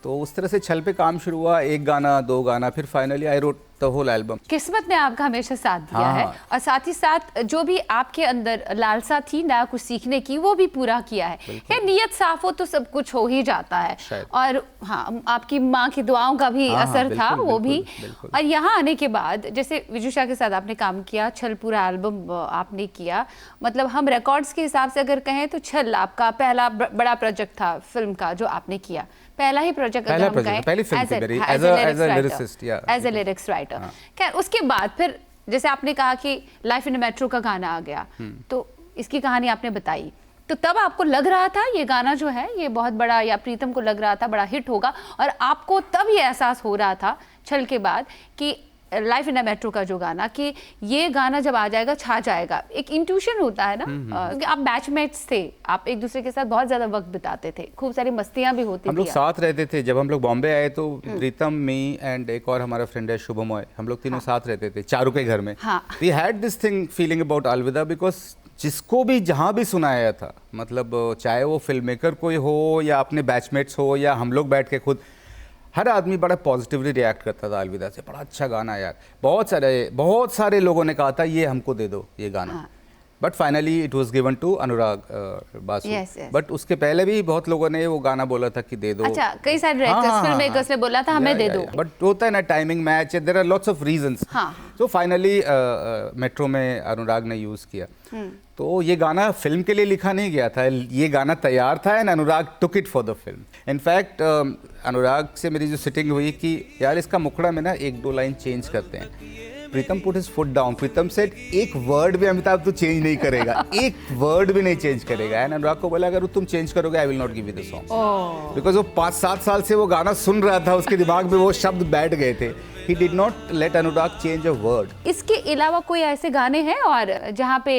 तो उस तरह से छल पे काम शुरू हुआ, एक गाना, दो गाना, फिर finally I wrote the whole album. किस्मत ने आपका हमेशा साथ दिया हाँ, है हाँ. और साथ ही साथ जो भी आपके अंदर लालसा थी नया कुछ सीखने की वो भी पूरा किया है. खैर नियत साफ हो तो सब कुछ हो ही जाता है. शायद. और हाँ आपकी माँ की दुआओं का भी हाँ, असर था बिल्कुल, वो भी. बिल्कुल. और यहाँ आने के बाद जैसे विजुषा के साथ आपने काम किया, छल पूरा एल्बम आपने किया. मतलब हम रिकॉर्ड्स के हिसाब से अगर कहें तो छल आपका पहला बड़ा प्रोजेक्ट था फिल्म का जो आपने किया. पहला ही प्रोजेक्ट अगर हम कहें पहली फिल्म थी मेरी as a lyricist. As a lyrics writer. खैर उसके बाद फिर जैसे आपने कहा कि लाइफ इन मेट्रो का गाना आ गया तो इसकी कहानी आपने बताई. तो तब आपको लग रहा था ये गाना जो है ये बहुत बड़ा, या प्रीतम को लग रहा था बड़ा हिट होगा, और आपको तब ये एहसास हो रहा था छल के बाद कि लाइफ इन मेट्रो का जो गाना, कि ये गाना जब आ जाएगा छा जाएगा. एक इंट्यूशन होता है ना, क्योंकि आप बैचमेट्स थे, आप एक दूसरे के साथ बहुत ज्यादा वक्त बिताते थे, खूब सारी मस्तियां भी होती थी. हम लोग साथ रहते थे. जब हम लोग बॉम्बे आए तो प्रीतम, मी एंड एक और हमारा फ्रेंड है शुभमॉय, हम लोग तीनों साथ रहते थे चारू के घर में. We had this thing feeling about अलविदा, बिकॉज जिसको भी जहाँ भी सुनाया था, मतलब चाहे वो फिल्म मेकर कोई हो या अपने बैचमेट्स हो या हम लोग बैठ के खुद, हर आदमी बड़ा पॉजिटिवली रिएक्ट करता था अलविदा से. बड़ा अच्छा गाना यार. बहुत सारे लोगों ने कहा था ये हमको दे दो ये गाना. But finally it was given to Anurag Basu. But उसके पहले भी बहुत लोगों ने वो गाना बोला था कि दे दो. अच्छा, कई सारे डायरेक्टर्स फिल्म मेकर्स ने बोला था हमें दे दो. बट होता है ना timing match, there are lots of reasons. तो फाइनली मेट्रो में अनुराग ने यूज किया. तो ये गाना फिल्म के लिए लिखा नहीं गया था, ये गाना तैयार था and Anurag took it for the film. In fact Anurag से मेरी जो सिटिंग हुई कि यार इसका मुखड़ा में ना एक दो लाइन चेंज करते हैं. प्रीतम पुट हिज फुट डाउन. प्रीतम सेड एक वर्ड भी अमिताभ तू चेंज नहीं करेगा, एक वर्ड भी नहीं चेंज करेगा. एंड अनुराग को बोला अगर तुम चेंज करोगे I will not give you the song. Because वो 5-7 साल से वो गाना सुन रहा था, उसके दिमाग में वो शब्द बैठ गए थे. He did not let Anurag change a word. इसके अलावा कोई ऐसे गाने हैं और जहाँ पे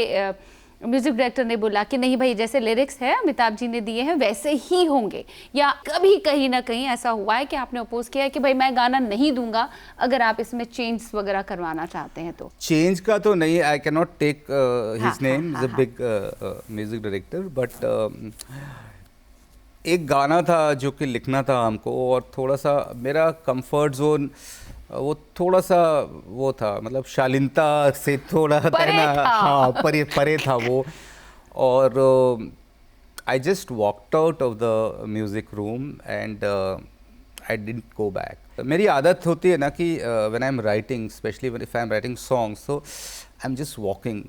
म्यूजिक डायरेक्टर ने बोला कि नहीं भाई जैसे लिरिक्स है अमिताभ जी ने दिए हैं वैसे ही होंगे, या कभी कहीं ना कहीं ऐसा हुआ है कि आपने अपोज किया है कि भाई मैं गाना नहीं दूंगा अगर आप इसमें चेंज वगैरह करवाना चाहते हैं? तो चेंज का तो नहीं, I can not take his name, is a big music director. But एक गाना था जो कि लिखना था हमको, और थोड़ा सा मेरा कंफर्ट जोन वो थोड़ा सा वो था, मतलब शालीनता से थोड़ा हाँ परे था वो. और I just walked out of the music room and I didn't go back. मेरी आदत होती है ना कि when I am writing, specially if I am writing songs, so I am just walking.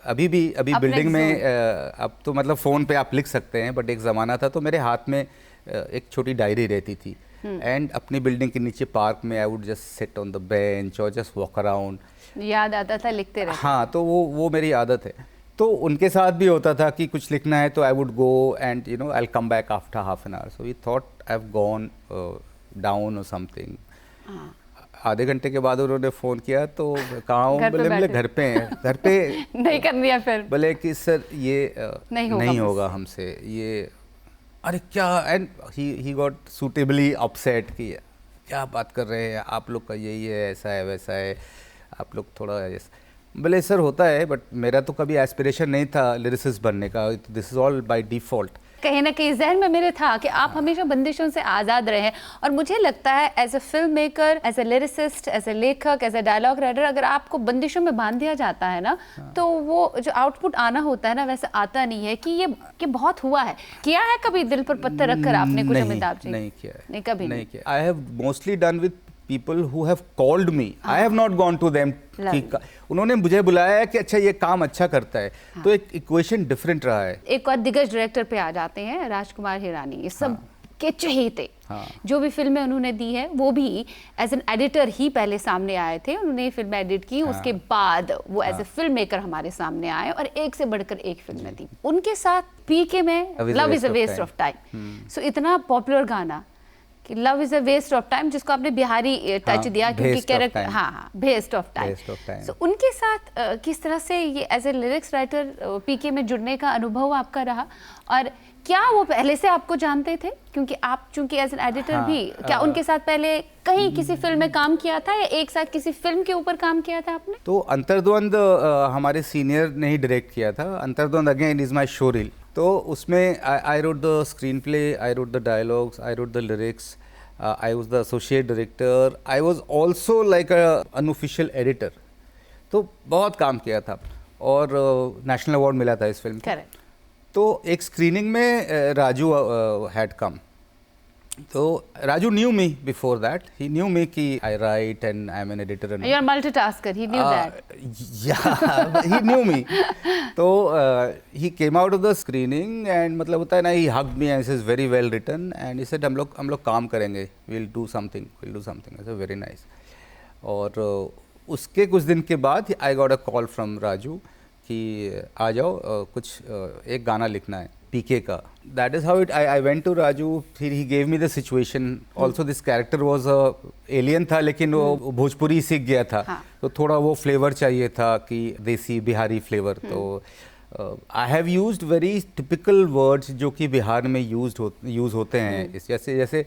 अभी बिल्डिंग में अब तो मतलब फ़ोन पे आप लिख सकते हैं, बट एक ज़माना था तो मेरे हाथ में एक छोटी डायरी रहती थी. एंड अपनी बिल्डिंग के नीचे पार्क में I would just sit on the bench और जस्ट वॉक अराउंड. याद आता था लिखते रहते. हाँ, तो वो मेरी आदत है. तो उनके साथ भी होता था कि कुछ लिखना है तो I would go and you know I will come back after half an hour. So we thought I have gone down और समथिंग. आधे घंटे के बाद उन्होंने फ़ोन किया तो कहाँ हूँ, बोले घर पे हैं. घर पे नहीं कर दिया फिर? बोले कि सर ये नहीं होगा हमसे ये. अरे क्या, and he got suitably upset कि क्या बात कर रहे हैं आप लोग का, यही है ऐसा है वैसा है, आप लोग थोड़ा बोले सर होता है बट मेरा तो कभी एस्पिरेशन नहीं था लिरिसिस्ट बनने का, this is all by default. कहीं ना कहीं जहन में मेरे था कि आप हमेशा बंदिशों से आज़ाद रहे हैं, और मुझे लगता है as a film maker, as a lyricist, as a लेखक, एज अ डायलॉग राइटर, अगर आपको बंदिशों में बांध दिया जाता है ना तो वो जो आउटपुट आना होता है ना वैसे आता नहीं है. कि बहुत हुआ है, किया है कभी दिल पर पत्थर रखकर आपने कुछ अमिताभ जी? नहीं किया है. नहीं, कभी नहीं किया. I have mostly done with people who have called me. I have not gone to them. उन्होंने मुझे बुलाया है कि अच्छा ये काम अच्छा करता है. तो एक इक्वेशन डिफरेंट रहा है. एक और दिग्गज डायरेक्टर पे आ जाते हैं, राजकुमार हिरानी. ये सब के चहेते, जो भी फिल्में उन्होंने दी है वो भी एज एन एडिटर ही पहले सामने आए थे. उन्होंने फिल्म एडिट की, उसके बाद वो एज ए फिल्म मेकर हमारे सामने आए और एक से बढ़कर एक फिल्में दी. उनके साथ पीके में love is a waste of time. So इतना पॉपुलर गाना कि love is a waste of time, जिसको आपने बिहारी टच दिया क्योंकि कैरेक्टर, हाँ, वेस्ट ऑफ टाइम। सो उनके साथ किस तरह से ये एज ए लिरिक्स राइटर पीके में जुड़ने का अनुभव आपका रहा, और क्या वो पहले से आपको जानते थे, क्योंकि आप चूंकि एज एन एडिटर भी, क्या उनके साथ पहले कहीं किसी फिल्म में काम किया था या एक साथ किसी फिल्म के ऊपर काम किया था आपने? तो अंतर्द्वंद हमारे सीनियर ने ही डायरेक्ट किया था। Antardwand again is my show reel. तो उसमें I wrote the screenplay, I wrote the dialogues, I wrote the lyrics, I was the associate director, I was also like a unofficial editor. तो बहुत काम किया था और नेशनल अवार्ड मिला था इस फिल्म को। करेक्ट। तो एक स्क्रीनिंग में राजू हैड कम। तो Raju knew me before that. He knew me कि I write and I'm an editor. And You're a multitasker. He knew that. Yeah, he knew me. तो he came out of the screening and मतलब होता है ना, he hugged me and says very well written and he said हम लोग काम करेंगे, we'll do something. I said very nice. और उसके कुछ दिन के बाद I got a call from Raju कि आ जाओ, कुछ एक गाना लिखना है पीके का। That is how it I went to Raju. फिर he gave me the situation. Also this character was alien था, लेकिन वो भोजपुरी सीख गया था। हाँ. तो थोड़ा वो फ्लेवर चाहिए था कि देसी बिहारी फ्लेवर। तो I have used very typical words जो कि बिहार में यूज़ होते हैं। जैसे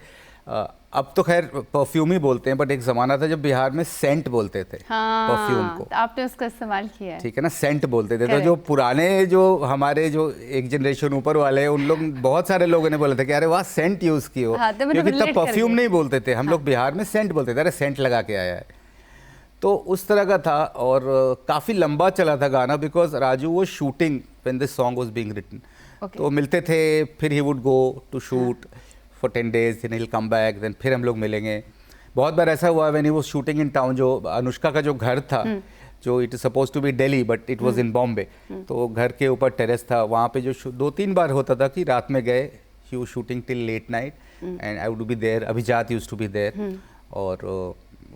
अब तो खैर परफ्यूम ही बोलते हैं, बट एक ज़माना था जब बिहार में सेंट बोलते थे। हाँ, परफ्यूम को आपने उसका इस्तेमाल किया है। ठीक है ना, सेंट बोलते थे। तो जो पुराने, जो हमारे जो एक जनरेशन ऊपर वाले हैं, उन लोग, बहुत सारे लोगों ने बोला था कि अरे वाह सेंट यूज़ की हो। हाँ, तो क्योंकि तब परफ्यूम नहीं बोलते थे हम लोग, हाँ। बिहार में सेंट बोलते थे, अरे सेंट लगा के आया है। तो उस तरह का था और काफ़ी लंबा चला था गाना, बिकॉज राजू वो shooting when this song was being written. तो मिलते थे, फिर he would go to shoot for 10 days, then he'll come back, then फिर हम लोग मिलेंगे। बहुत बार ऐसा हुआ when he was shooting in town, जो अनुष्का का जो घर था, जो it is supposed to be Delhi but it was in Bombay, तो घर के ऊपर टेरेस था, वहाँ पे जो 2-3 बार होता था कि रात में गए, he was shooting till late night and I would be there, अभिजात used to be there, और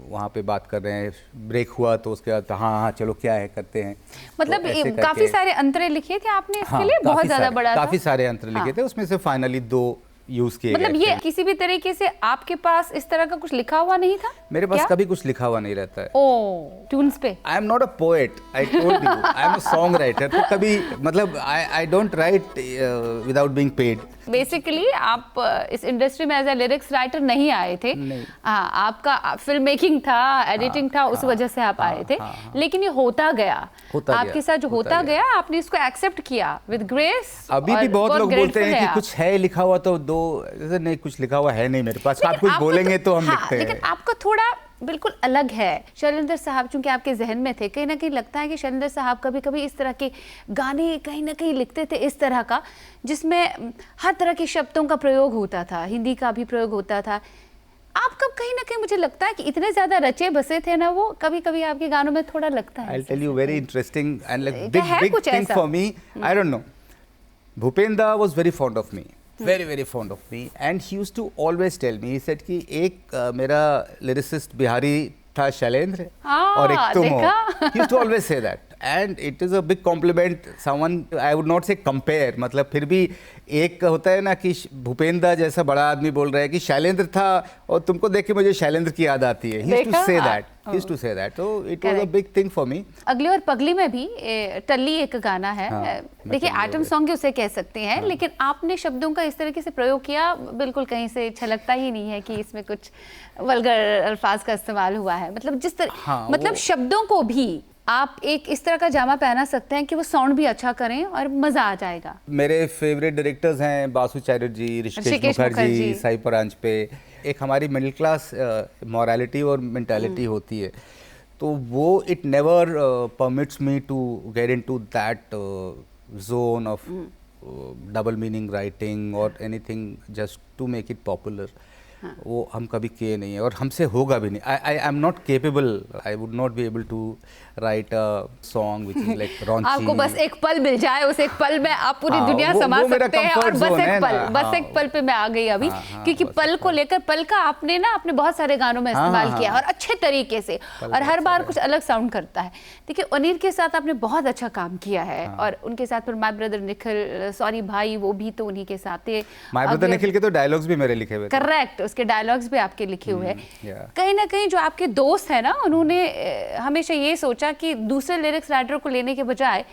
वहाँ पे बात कर रहे हैं, ब्रेक हुआ तो उसके बाद हाँ चलो क्या है करते हैं। मतलब तो काफ़ी सारे अंतरे लिखे थे आपने इसके लिए, बहुत ज़्यादा बड़ा था। काफ़ी सारे अंतर लिखे थे, उसमें से फाइनली 2 यूज किए मतलब गए ये थे। किसी भी तरीके से आपके पास इस तरह का कुछ लिखा हुआ नहीं था? मेरे पास कभी कुछ लिखा हुआ नहीं रहता है। ओ, ट्यून्स पे। आई am not a poet, I told you, I am a song writer. तो कभी मतलब I don't write without being paid. Basically आप इस इंडस्ट्री में एज ए लिरिक्स राइटर नहीं आए थे। हाँ, आपका फिल्म मेकिंग था, एडिटिंग था, उस वजह से आप आए थे। लेकिन ये होता गया आपके साथ, जो होता गया आपने इसको एक्सेप्ट किया विद ग्रेस। अभी भी बहुत लोग बोलते हैं कि कुछ है लिखा हुआ, तो दो नहीं, कुछ लिखा हुआ है नहीं मेरे पास, आप कुछ बोलेंगे तो हम लिखते हैं। लेकिन आपका थोड़ा बिल्कुल अलग है। शैलेंद्र साहब चूंकि आपके जहन में थे, कहीं ना कहीं लगता है कि शैलेंद्र साहब कभी कभी इस तरह के गाने कहीं ना कहीं लिखते थे इस तरह का, जिसमें हर तरह के शब्दों का प्रयोग होता था, हिंदी का भी प्रयोग होता था। आप कब कहीं ना कहीं मुझे लगता है कि इतने ज्यादा रचे बसे थे ना, वो कभी कभी आपके गानों में थोड़ा लगता है। I'll tell you very interesting and like big thing for me. I don't know. Bhupendra was very fond of me. very fond of me, and he used to always tell me, he said कि एक मेरा lyricist Bihari था शैलेंद्र, और एक तुम हो। He used to always say that, and it is a big compliment. Someone, I would not say compare, मतलब फिर भी एक होता है ना कि भूपेंद्र जैसा बड़ा आदमी बोल रहा है कि शैलेंद्र था, और तुमको देख के मुझे शैलेंद्र की याद आती है। He used to say that. He used to say that. So it was a big thing for me. अगली और पगली में भी टल्ली एक गाना है। देखिए आइटम सॉन्ग उसे कह सकते हैं, लेकिन आपने शब्दों का इस तरीके से प्रयोग किया, बिल्कुल कहीं से छलकता ही नहीं है कि इसमें कुछ वल्गर अल्फाज का इस्तेमाल हुआ है। मतलब जिस तरह मतलब शब्दों को भी आप एक इस तरह का जामा पहना सकते हैं कि वो साउंड भी अच्छा करें और मजा आ जाएगा। मेरे फेवरेट डायरेक्टर्स हैं बासु चायरट जी, ऋषिकेश मुखर्जी, साई परांजपे। एक हमारी मिडिल क्लास मॉरलिटी और मेंटालिटी होती है, तो वो it never permits me to get into that zone of double meaning writing और anything just to make it popular. वो हम कभी किए नहीं है और हमसे होगा भी नहीं। I am not capable, I would not be able to write a song which is like raunchy. आपको बस एक पल मिल जाए, उस एक पल में आप पूरी दुनिया समा सकते हैं, और बस एक पल पे मैं आ गई अभी, क्योंकि पल को लेकर, पल का आपने ना अपने बहुत सारे गानों में इस्तेमाल किया और अच्छे तरीके से, और हर बार कुछ अलग साउंड करता है। देखिए अनिल के साथ आपने बहुत अच्छा काम किया है, और उनके साथ फिर माय ब्रदर निखिल, सॉरी भाई, वो भी तो उन्हीं के साथ थे। माय ब्रदर निखिल के तो डायलॉग्स भी मेरे लिखे हुए थे। करेक्ट, उसके डायलॉग्स भी आपके लिखे हुए हैं। yeah. कहीं ना कहीं जो आपके दोस्त हैं ना, उन्होंने हमेशा ये सोचा कि दूसरे लिरिक्स राइटर को लेने के बजाय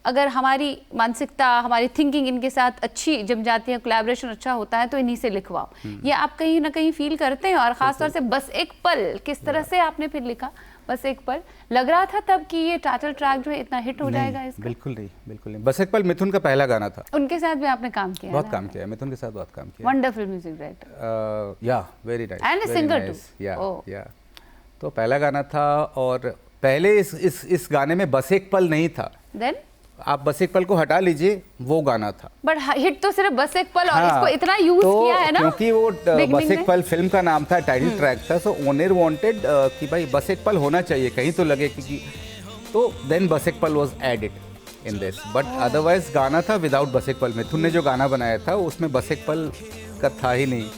अगर हमारी मानसिकता, हमारी थिंकिंग इनके साथ अच्छी जम जाती है, कोलैबोरेशन अच्छा होता है, तो इन्हीं से लिखवाओ। ये आप कहीं ना कहीं फील करते हैं? और ख़ासतौर से बस एक पल किस तरह से आपने फिर लिखा? बस एक पल लग रहा था तब कि ये टाइटल ट्रैक जो है इतना हिट हो जाएगा इसका? बिल्कुल नहीं, बिल्कुल नहीं। बस एक पल मिथुन का पहला गाना था। उनके साथ भी आपने काम किया? बहुत काम किया है, मिथुन के साथ बहुत काम किया। Wonderful music director, yeah very nice and a singer too. या तो पहला गाना था, और पहले इस गाने में बस एक पल नहीं था। देन आप बस एक पल को हटा लीजिए, वो गाना था। बट हिट तो सिर्फ बस एक पल, और इसको इतना यूज किया है ना, क्योंकि वो बस एक पल फिल्म का नाम था, टाइटल ट्रैक था। सो ओनर वांटेड कि भाई बस एक पल होना चाहिए, कहीं तो लगे कि तो देन बस एक पल was added in this, but otherwise गाना था विदाउट बस एक पल। मिथुन ने जो गाना बनाया था उसमें बस एक पल का था ही नहीं,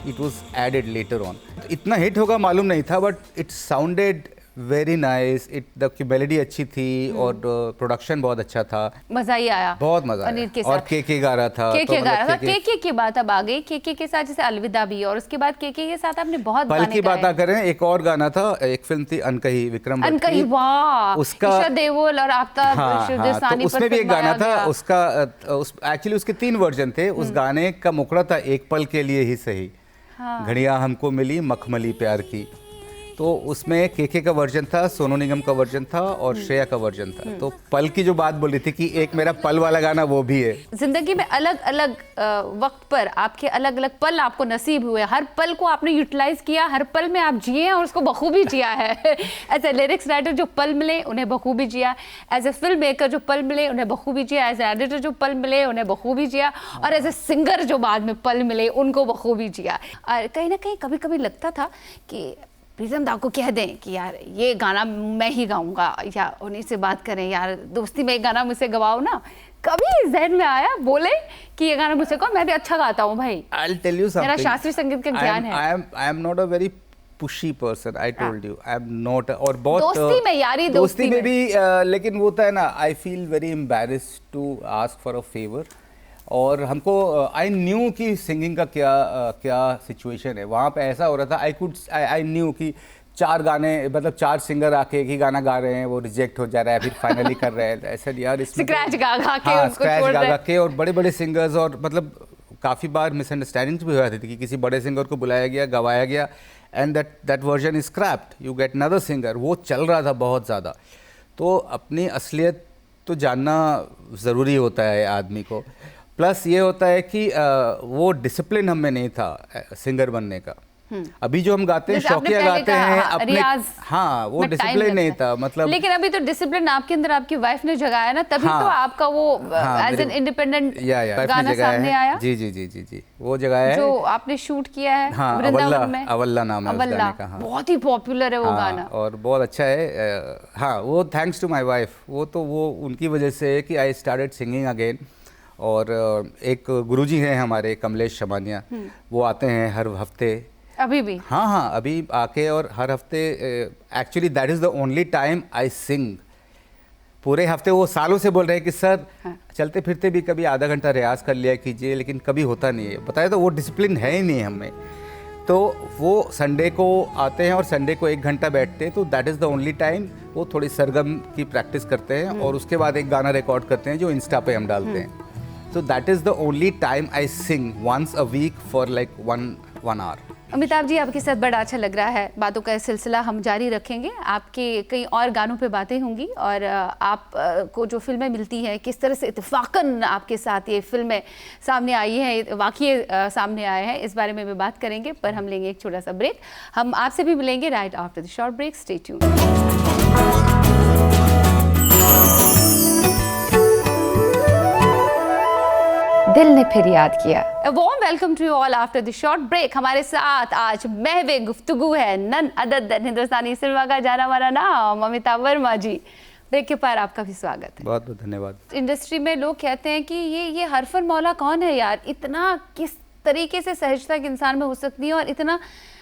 it was added later on. इतना हिट होगा मालूम नहीं था, but it sounded very nice. The melody अच्छी थी और प्रोडक्शन बहुत अच्छा था। मजा ही आया, बहुत मजा पनीर आया। के और साथ के गा रहा था, के गा रहा था। के की बात अब आ गई, के साथ जैसे अलविदा भी, और उसके बाद के साथ आपने बहुत पल गाने की बात करें, एक और गाना था, एक फिल्म थी अनकही, विक्रम भट्ट अनकही, वाह, उसका ईशा देओल और आफ्ताब शिरदेसानी, तो उसमें भी एक गाना था उसका। एक्चुअली उसके 3 वर्जन थे। उस गाने का मुखड़ा था एक पल के लिए ही सही, घड़ियां हमको मिली मखमली प्यार की। तो उसमें के का वर्जन था, सोनू निगम का वर्जन था और श्रेया का वर्जन था। तो पल की जो बात बोली थी कि एक मेरा पल वाला गाना वो भी है। जिंदगी में अलग अलग वक्त पर आपके अलग अलग पल आपको नसीब हुए, हर पल को आपने यूटिलाइज किया, हर पल में आप जिए और उसको बखूबी जिया है। एज ए लिरिक्स राइटर जो पल मिले उन्हें बखूबी जिया, एज ए फिल्म मेकर जो पल मिले उन्हें बखूबी जिया, एज ए एडिटर जो पल मिले उन्हें बखूबी जिया, और एज ए सिंगर जो बाद में पल मिले उनको बखूबी जिया। और कहीं ना कहीं कभी कभी लगता था कि प्रीतम दा को कह दें कि यार ये गाना मैं ही गाऊंगा, या उन्हीं से बात करें, यार दोस्ती में एक गाना मुझसे गवाओ ना। कभी ज़हन में आया बोले कि ये गाना मुझसे कहो, मैं भी अच्छा गाता हूँ भाई? I'll tell you something. मेरा शास्त्रीय संगीत का ज्ञान है। I am not a very pushy person. I told you. I am not. और बहुत दोस्ती में, यारी दोस्ती में भी लेकिन वो होता है ना, I feel very embarrassed to ask for a favor. और हमको आई न्यू कि सिंगिंग का क्या सिचुएशन है वहाँ पे। ऐसा हो रहा था, आई न्यू कि 4 गाने, मतलब 4 सिंगर आके एक ही गाना गा रहे हैं, वो रिजेक्ट हो जा रहा है, फिर फाइनली कर रहे हैं। ऐसा यार इसमें स्क्रैच गा के उसको छोड़ रहे हैं। के, और बड़े बड़े सिंगर्स, और मतलब काफ़ी बार मिसअंडरस्टैंडिंग्स भी हो जाती थी कि किसी बड़े सिंगर को बुलाया गया, गवाया गया, and that version is scraped, you get another singer. वो चल रहा था बहुत ज़्यादा। तो अपनी असलियत तो जानना ज़रूरी होता है आदमी को। प्लस ये होता है कि वो डिसिप्लिन हम में नहीं था सिंगर बनने का। अभी जो हम गाते हैं, शौकिया गाते हैं अपने, हाँ वो डिसिप्लिन नहीं था, मतलब। लेकिन अभी तो डिसिप्लिन आपके अंदर आपकी वाइफ ने जगाया ना, तभी तो आपका वो एज एन इंडिपेंडेंट गाना सामने आया। जी जी जी जी जी, वो जगाया है जो आपने शूट किया है। हाँ, वृंदावन में अवल्ला नाम है उस गाने का। हाँ, बहुत ही पॉपुलर है वो गाना, और बहुत अच्छा है। हाँ, वो थैंक्स टू माय वाइफ, वो उनकी वजह से है कि आई स्टार्टेड सिंगिंग अगेन। और एक गुरुजी हैं हमारे, कमलेश शमानिया, वो आते हैं हर हफ्ते अभी भी। हाँ, अभी आके, और हर हफ्ते actually that is the only time I sing. पूरे हफ्ते वो सालों से बोल रहे हैं कि सर चलते फिरते भी कभी आधा घंटा रियाज कर लिया कीजिए, लेकिन कभी होता नहीं है। बताया तो वो डिसिप्लिन है ही नहीं हमें। तो वो संडे को आते हैं और संडे को 1 घंटा बैठते हैं, तो that is the only time वो थोड़ी सरगम की प्रैक्टिस करते हैं, और उसके बाद एक गाना रिकॉर्ड करते हैं जो इंस्टा पे हम डालते हैं। So that is the only time I sing once a week for like one hour. Amitabh ji, आपके साथ बड़ा अच्छा लग रहा है। बातों का सिलसिला हम जारी रखेंगे, आपके कई और गानों पे बातें होंगी, और आप को जो फिल्में मिलती हैं, किस तरह से इत्तेफाकन आपके साथ ये फिल्में सामने आई हैं, वाक़ये सामने आए हैं, इस बारे में भी बात करेंगे। पर हम लेंगे एक छोटा सा ब्रेक। हम आपसे भी मिलेंगे right after the short break. Stay tuned. दिल ने फिर याद किया। A warm welcome to you all after the short break। हमारे साथ आज महवे गुफ्तगू है नन अदद दन हिंदुस्तानी सिनेमा का जाना माना नाम अमिताभ वर्मा जी। ब्रेक के पार आपका भी स्वागत है। बहुत बहुत धन्यवाद। इंडस्ट्री में लोग कहते हैं कि ये हरफन मौला कौन है यार, इतना किस तरीके से सहजता के इंसान में हो सकती है, और इतना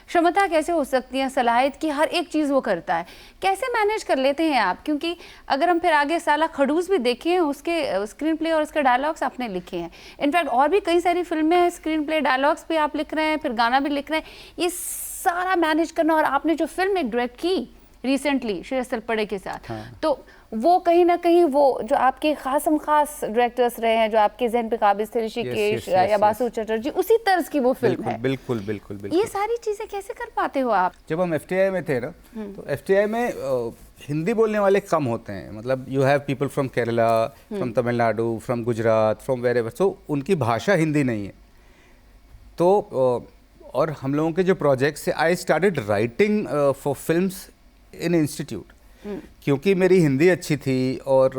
क्षमता कैसे हो सकती है, सलाहियत की हर एक चीज़ वो करता है, कैसे मैनेज कर लेते हैं आप? क्योंकि अगर हम फिर आगे साला खड़ूस भी देखें, उसके स्क्रीन प्ले और उसके डायलॉग्स आपने लिखे हैं, इनफैक्ट और भी कई सारी फिल्में हैं, स्क्रीन प्ले डायलॉग्स भी आप लिख रहे हैं, फिर गाना भी लिख रहे हैं, ये सारा मैनेज करना, और आपने जो फिल्म एक डायरेक्ट की रिसेंटली श्रेयस तलपड़े के साथ, तो वो कहीं ना कहीं वो जो आपके खास डायरेक्टर्स रहे हैं, जो आपके जहन पे काबिज थे, ऋषिकेश या बासु चटर्जी, उसी तर्ज की वो फिल्म है। बिल्कुल बिल्कुल बिल्कुल। ये सारी चीजें कैसे कर पाते हो आप? जब हम FTI में थे ना, तो FTI में हिंदी बोलने वाले कम होते हैं, मतलब you have people from Kerala, from Tamil Nadu, from Gujarat, from wherever, so उनकी भाषा हिंदी नहीं है। तो और हम लोगों के जो projects, I started writing for films in institute, क्योंकि मेरी हिंदी अच्छी थी, और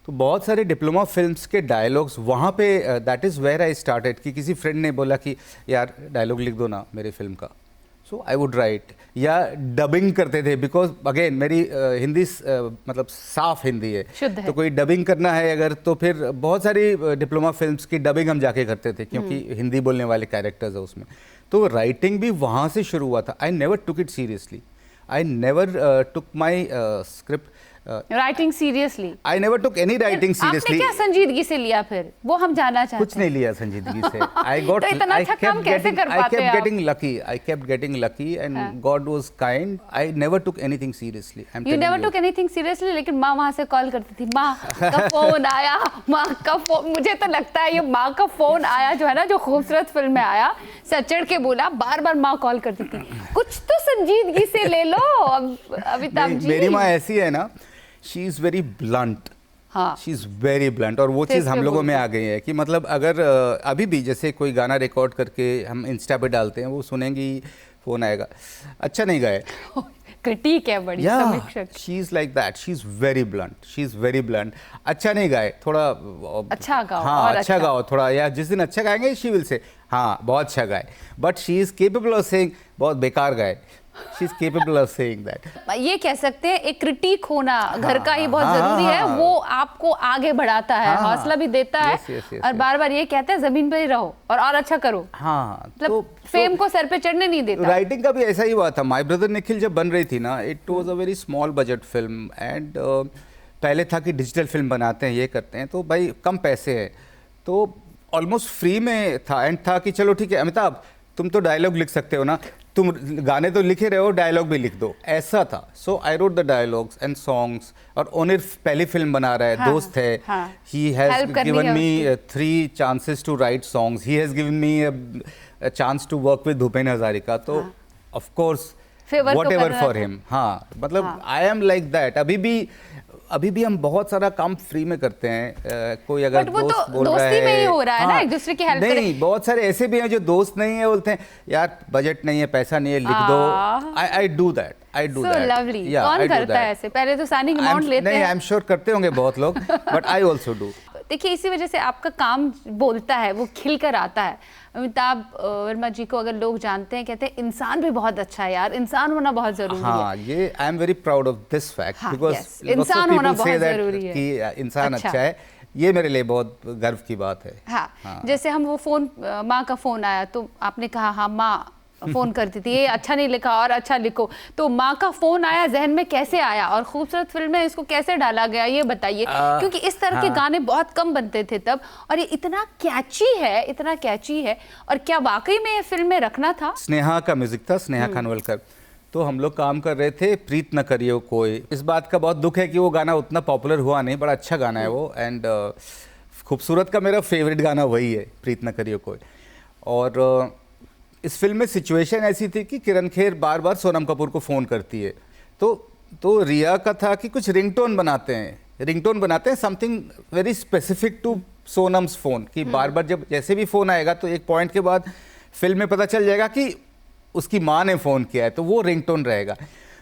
तो बहुत सारे डिप्लोमा फिल्म्स के डायलॉग्स वहाँ पे, that is where I started, कि किसी फ्रेंड ने बोला कि यार डायलॉग लिख दो ना मेरी फिल्म का, सो आई वुड राइट, या डबिंग करते थे, बिकॉज अगेन मेरी हिंदी मतलब साफ हिंदी है, तो कोई डबिंग करना है अगर, तो फिर बहुत सारी डिप्लोमा फिल्म्स की डबिंग हम जाके करते थे, क्योंकि हिंदी बोलने वाले कैरेक्टर्स है उसमें। तो राइटिंग भी वहाँ से शुरू हुआ था। I never took it seriously, I never took my script writing seriously. I never took any writing seriously. आपने क्या संजीदगी से लिया फिर, वो हम जानना चाहते हैं। कुछ नहीं लिया संजीदगी से। I got, तो इतना अच्छा काम कैसे कर पाते हैं आप? I kept getting lucky and God was kind. I never took anything seriously. You never took anything seriously, लेकिन माँ वहाँ से कॉल करती थी, माँ का फोन आया, माँ का फोन, मुझे तो लगता है ये माँ का फोन आया जो है ना, जो खूबसूरत फिल्म में आया, सचड़ के बोला, बार बार माँ कॉल करती थी, कुछ तो संजीदगी से ले लो अमिताभ जी। मेरी माँ ऐसी है ना, शी इज़ वेरी ब्लंट, हाँ, शी इज़ वेरी ब्लंट, और वो चीज़ हम लोगों में आ गई है कि मतलब अगर अभी भी जैसे कोई गाना रिकॉर्ड करके हम इंस्टा पे डालते हैं, वो सुनेंगी, फ़ोन आएगा, अच्छा नहीं गाए, क्रिटिक है बड़ी, समीक्षक। She is like that, she is very blunt, she is very blunt, अच्छा नहीं गाए, थोड़ा अच्छा गाओ, हाँ और अच्छा गाओ थोड़ा, या जिस दिन अच्छा गाएंगे शी विल से हाँ बहुत अच्छा गाए, but she is capable of saying बहुत बेकार गाए, She is capable of saying that. ये कह सकते हैं एक क्रिटिक होना घर का ही बहुत जरूरी है, वो आपको आगे बढ़ाता है, हौसला भी देता है, और बार बार ये कहता है जमीन पर ही रहो और अच्छा करो, मतलब फेम को सर पे चढ़ने नहीं देता। राइटिंग का भी ऐसा ही हुआ था। माय ब्रदर निखिल जब बन रही थी ना, it was a very small budget film, and पहले था कि डिजिटल फिल्म बनाते हैं, ये करते हैं, तो भाई कम पैसे हैं, तो ऑलमोस्ट फ्री में था, एंड था कि चलो ठीक है अमिताभ तुम तो डायलॉग लिख सकते हो ना, तुम गाने तो लिखे रहे हो, डायलॉग भी लिख दो, ऐसा था। So I wrote the dialogues and songs, और ओनिर पहली फिल्म बना रहा है, दोस्त है, he has given me 3 chances to write songs, he has given me a chance to work with Bhupen Hazarika, तो of course whatever for him. हाँ मतलब आई एम लाइक दैट। अभी भी हम बहुत सारा काम फ्री में करते हैं, कोई अगर दोस्त बोल रहा है, में ही हो रहा है ना, एक दूसरे की हेल्प नहीं, बहुत सारे ऐसे भी हैं जो दोस्त नहीं है, बोलते हैं यार बजट नहीं है, पैसा नहीं है, लिख दो। I do that, I do that. Lovely, कौन करता है ऐसे? पहले तो साइनिंग अमाउंट लेते हैं। नहीं, आई एम श्योर करते होंगे बहुत लोग, बट आई ऑल्सो डू। देखिए इसी वजह से आपका काम बोलता है, वो खिल कर आता है। अमिताभ वर्मा जी को अगर लोग जानते हैं, कहते हैं इंसान भी बहुत अच्छा है यार, इंसान होना बहुत जरूरी है। हाँ, ये I am very proud of this fact, because इंसान होना बहुत जरूरी है कि इंसान अच्छा है, ये मेरे लिए बहुत गर्व की बात है। हाँ, जैसे हम वो फोन, माँ का फोन आया तो आपने कहा हाँ माँ फोन करती थी, ये अच्छा नहीं लिखा और अच्छा लिखो, तो माँ का फोन आया जहन में कैसे आया, और खूबसूरत फिल्म में इसको कैसे डाला गया, ये बताइए, क्योंकि इस तरह के गाने बहुत कम बनते थे तब, और ये इतना कैची है, इतना कैची है, और क्या वाकई में ये फिल्म में रखना था? स्नेहा का म्यूजिक था, स्नेहा खानवलकर, तो हम लोग काम कर रहे थे प्रीत न करियो कोई। इस बात का बहुत दुख है कि वो गाना उतना पॉपुलर हुआ नहीं, बड़ा अच्छा गाना है वो, एंड खूबसूरत का मेरा फेवरेट गाना वही है, प्रीत न करियो कोई। और इस फिल्म में सिचुएशन ऐसी थी कि किरण खेर बार बार सोनम कपूर को फ़ोन करती है, तो रिया का था कि कुछ रिंगटोन बनाते हैं something very specific to Sonam's phone, कि बार बार जब जैसे भी फ़ोन आएगा तो एक पॉइंट के बाद फिल्म में पता चल जाएगा कि उसकी माँ ने फ़ोन किया है, तो वो रिंगटोन रहेगा।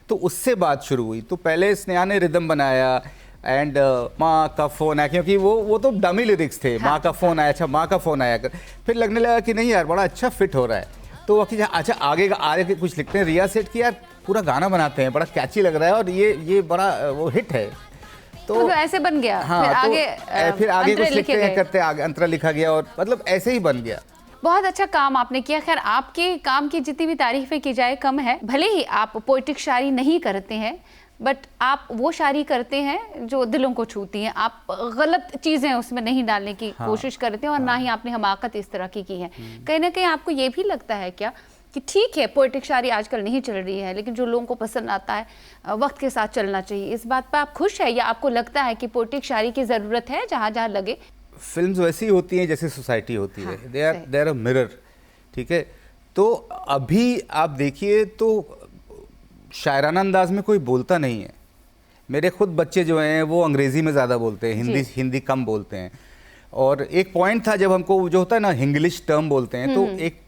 तो उससे बात शुरू हुई, तो पहले स्नेहा ने रिदम बनाया, एंड माँ का फ़ोन आया, क्योंकि वो तो डमी लिरिक्स थे, माँ का फ़ोन आया, अच्छा माँ का फ़ोन आया कर, फिर लगने लगा कि नहीं यार बड़ा अच्छा फिट हो रहा है, तो अच्छा आगे कुछ लिखते हैं। रिया सेट की यार पूरा गाना बनाते हैं, बड़ा कैची लग रहा है, और ये बड़ा वो हिट है, तो ऐसे बन गया। हाँ, फिर आगे कुछ लिखते हैं, करते आगे अंतरा लिखा गया, और मतलब ऐसे ही बन गया। बहुत अच्छा काम आपने किया। खैर, आपके काम की जितनी भी तारीफें की जाए कम है। भले ही आप पोइटिक शायरी नहीं करते हैं, बट आप वो शायरी करते हैं जो दिलों को छूती हैं। आप गलत चीज़ें उसमें नहीं डालने की कोशिश करते हैं, और ना ही आपने हमाकत इस तरह की है। कहीं ना कहीं आपको ये भी लगता है क्या कि ठीक है, पोइटिक शायरी आजकल नहीं चल रही है, लेकिन जो लोगों को पसंद आता है वक्त के साथ चलना चाहिए, इस बात पर आप खुश है, या आपको लगता है कि पोइटिक शायरी की ज़रूरत है जहाँ जहाँ लगे? फिल्म्स वैसी होती हैं जैसे सोसाइटी होती है, दे आर अ मिरर, ठीक है। तो अभी आप देखिए तो शायराना अंदाज में कोई बोलता नहीं है। मेरे खुद बच्चे जो हैं वो अंग्रेज़ी में ज़्यादा बोलते हैं, हिंदी कम बोलते हैं। और एक पॉइंट था जब हमको जो होता है ना, इंग्लिश टर्म बोलते हैं, तो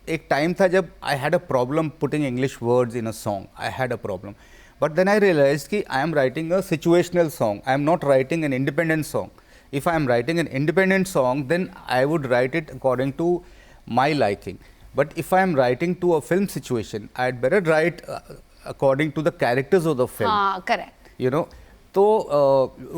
एक टाइम था जब I had a problem putting English words in a song, I had a problem, but then I realized कि I am writing a situational song, I am not writing an independent song. If I am writing an independent song, then I would write it according to my liking. But if I am writing to a film situation, I'd better write according to the characters of the film. हाँ, correct. You know, तो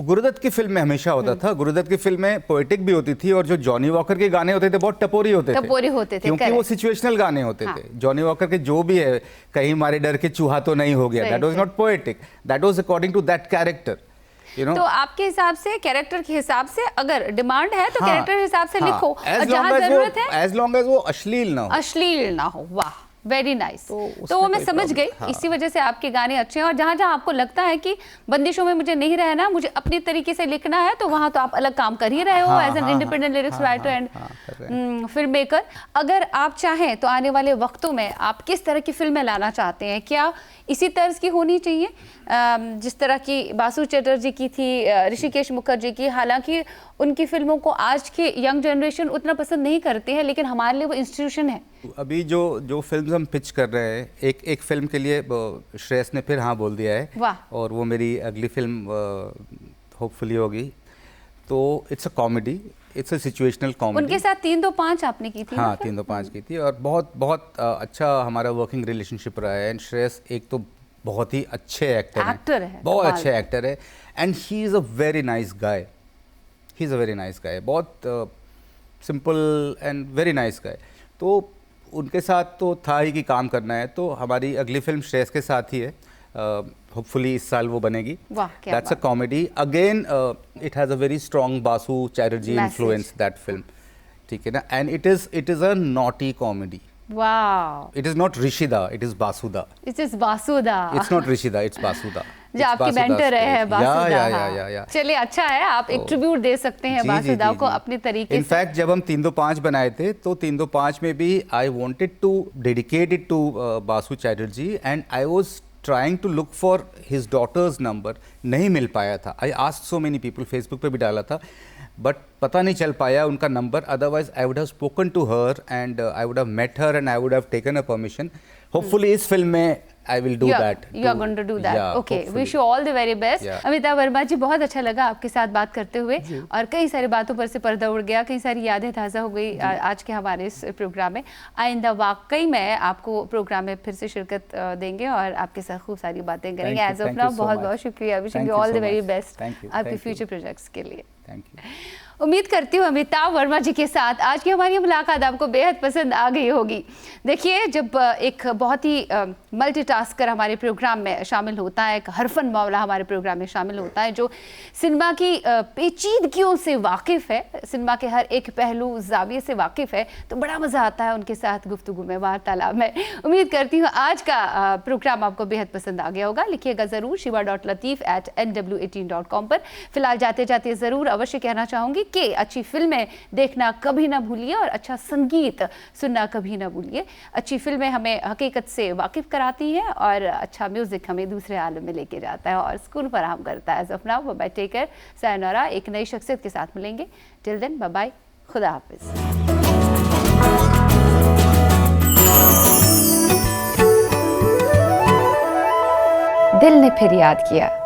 गुरुदत्त की film में हमेशा होता था। गुरुदत्त की film में poetic भी होती थी, और जो जॉनी वॉकर के गाने होते थे बहुत टपोरी होते थे, क्योंकि वो सिचुएशनल गाने होते थे। जॉनी वॉकर के जो भी है, कहीं हमारे डर के चूहा तो नहीं हो गया, that was not poetic, that was according to that character. You know? तो आपके हिसाब से, कैरेक्टर के हिसाब से, अगर डिमांड है तो कैरेक्टर के हिसाब से लिखो, जहाँ जरूरत है, एज लॉन्ग एज वो अश्लील ना हो। वाह, वेरी नाइस। तो वो मैं समझ गई। इसी वजह से आपके गाने अच्छे हैं, और जहाँ जहाँ आपको लगता है कि बंदिशों में मुझे नहीं रहना, मुझे अपनी तरीके से लिखना है, तो वहाँ तो आप अलग काम कर ही रहे हो as an independent lyrics writer and film maker. अगर आप चाहें तो आने वाले वक्तों में आप किस तरह की फिल्में लाना चाहते हैं? क्या इसी तर्ज की होनी चाहिए जिस तरह की बासु चटर्जी की थी, ऋषिकेश मुखर्जी की? हालांकि उनकी फिल्मों को आज के यंग जनरेशन उतना पसंद नहीं करते हैं, लेकिन हमारे लिए वो इंस्टीट्यूशन है। अभी जो फिल्म्स हम पिच कर रहे हैं, एक फिल्म के लिए श्रेयस ने फिर हाँ बोल दिया है। वाह। और वो मेरी अगली फिल्म होपफुली होगी। तो it's a comedy, it's a situational comedy. उनके साथ 3-2-5 आपने की थी? हाँ, 3-2-5 की थी, और बहुत अच्छा हमारा वर्किंग रिलेशनशिप रहा है। एंड श्रेयस एक तो बहुत ही अच्छे एक्टर हैं, बहुत अच्छे एक्टर है, and he is a very nice guy, he is a very nice guy, बहुत simple and very nice guy. तो उनके साथ तो था ही कि काम करना है, तो हमारी अगली फिल्म श्रेयस के साथ ही है। होपफुली इस साल वो बनेगी। That's a comedy again, it has a very strong Basu Chatterjee influence, that film, ठीक है ना। And it is a naughty comedy. Wow. It is not Rishida, it is Basuda. It is Basuda. It's not Rishida, it's Basuda. जो आपकी mentor है बासुदा। या। चलिए, अच्छा है, आप एक ट्रिब्यूट दे सकते हैं बासुदा को अपने तरीके से। इनफैक्ट जब हम 3-2-5 बनाए थे, तो 3-2-5 में भी I wanted to dedicate it to Basu Chatterjee, and I was trying to look for his daughter's number. नहीं मिल पाया था। I asked so many people, Facebook पे भी डाला था, बट पता नहीं चल पाया उनका number. Otherwise I would have spoken to her, and I would have met her, and I would have taken a permission. Hopefully इस फिल्म में I will do that. You are going to do that. Yeah, okay. Hopefully. Wish you all the very best. Yeah. Amitabh Verma ji, बहुत अच्छा लगा आपके साथ बात करते हुए, और कई सारी बातों पर से पर्दा उड़ गया, कई सारी यादें ताज़ा हो गई आज के हमारे इस प्रोग्राम में। आइंदा वाकई में आपको प्रोग्राम में फिर से शिरकत देंगे और आपके साथ खूब सारी बातें करेंगे। एज ऑफ नाउ बहुत बहुत शुक्रिया। Wishing you all the very best आपके फ्यूचर प्रोजेक्ट्स के लिए। Thank you. उम्मीद करती हूँ अमिताभ वर्मा जी के साथ आज की हमारी मुलाकात आपको बेहद पसंद आ गई होगी। देखिए, जब एक बहुत ही मल्टीटास्कर हमारे प्रोग्राम में शामिल होता है, एक हरफन मौला हमारे प्रोग्राम में शामिल होता है, जो सिनेमा की पेचीदगियों से वाकिफ़ है, सिनेमा के हर एक पहलू जाविये से वाकिफ़ है, तो बड़ा मज़ा आता है उनके साथ गुफ्तगू में, वार्तालाप में। उम्मीद करती हूँ आज का प्रोग्राम आपको बेहद पसंद आ गया होगा। लिखिएगा ज़रूर shiva.lateef@nw18.com पर। फिलहाल जाते जाते ज़रूर अवश्य कहना चाहूँगी कि अच्छी फिल्में देखना कभी ना भूलिए, और अच्छा संगीत सुनना कभी ना भूलिए। अच्छी फिल्में हमें हकीकत से वाकिफ़ कराती हैं, और अच्छा म्यूज़िक हमें दूसरे आलम में लेके जाता है और सुकून फराहम करता है। As of now bye, take care, sayonara. एक नई शख्सियत के साथ मिलेंगे। टिल देन, बाय बाय, खुदा हाफिज़। दिल ने फिर याद किया।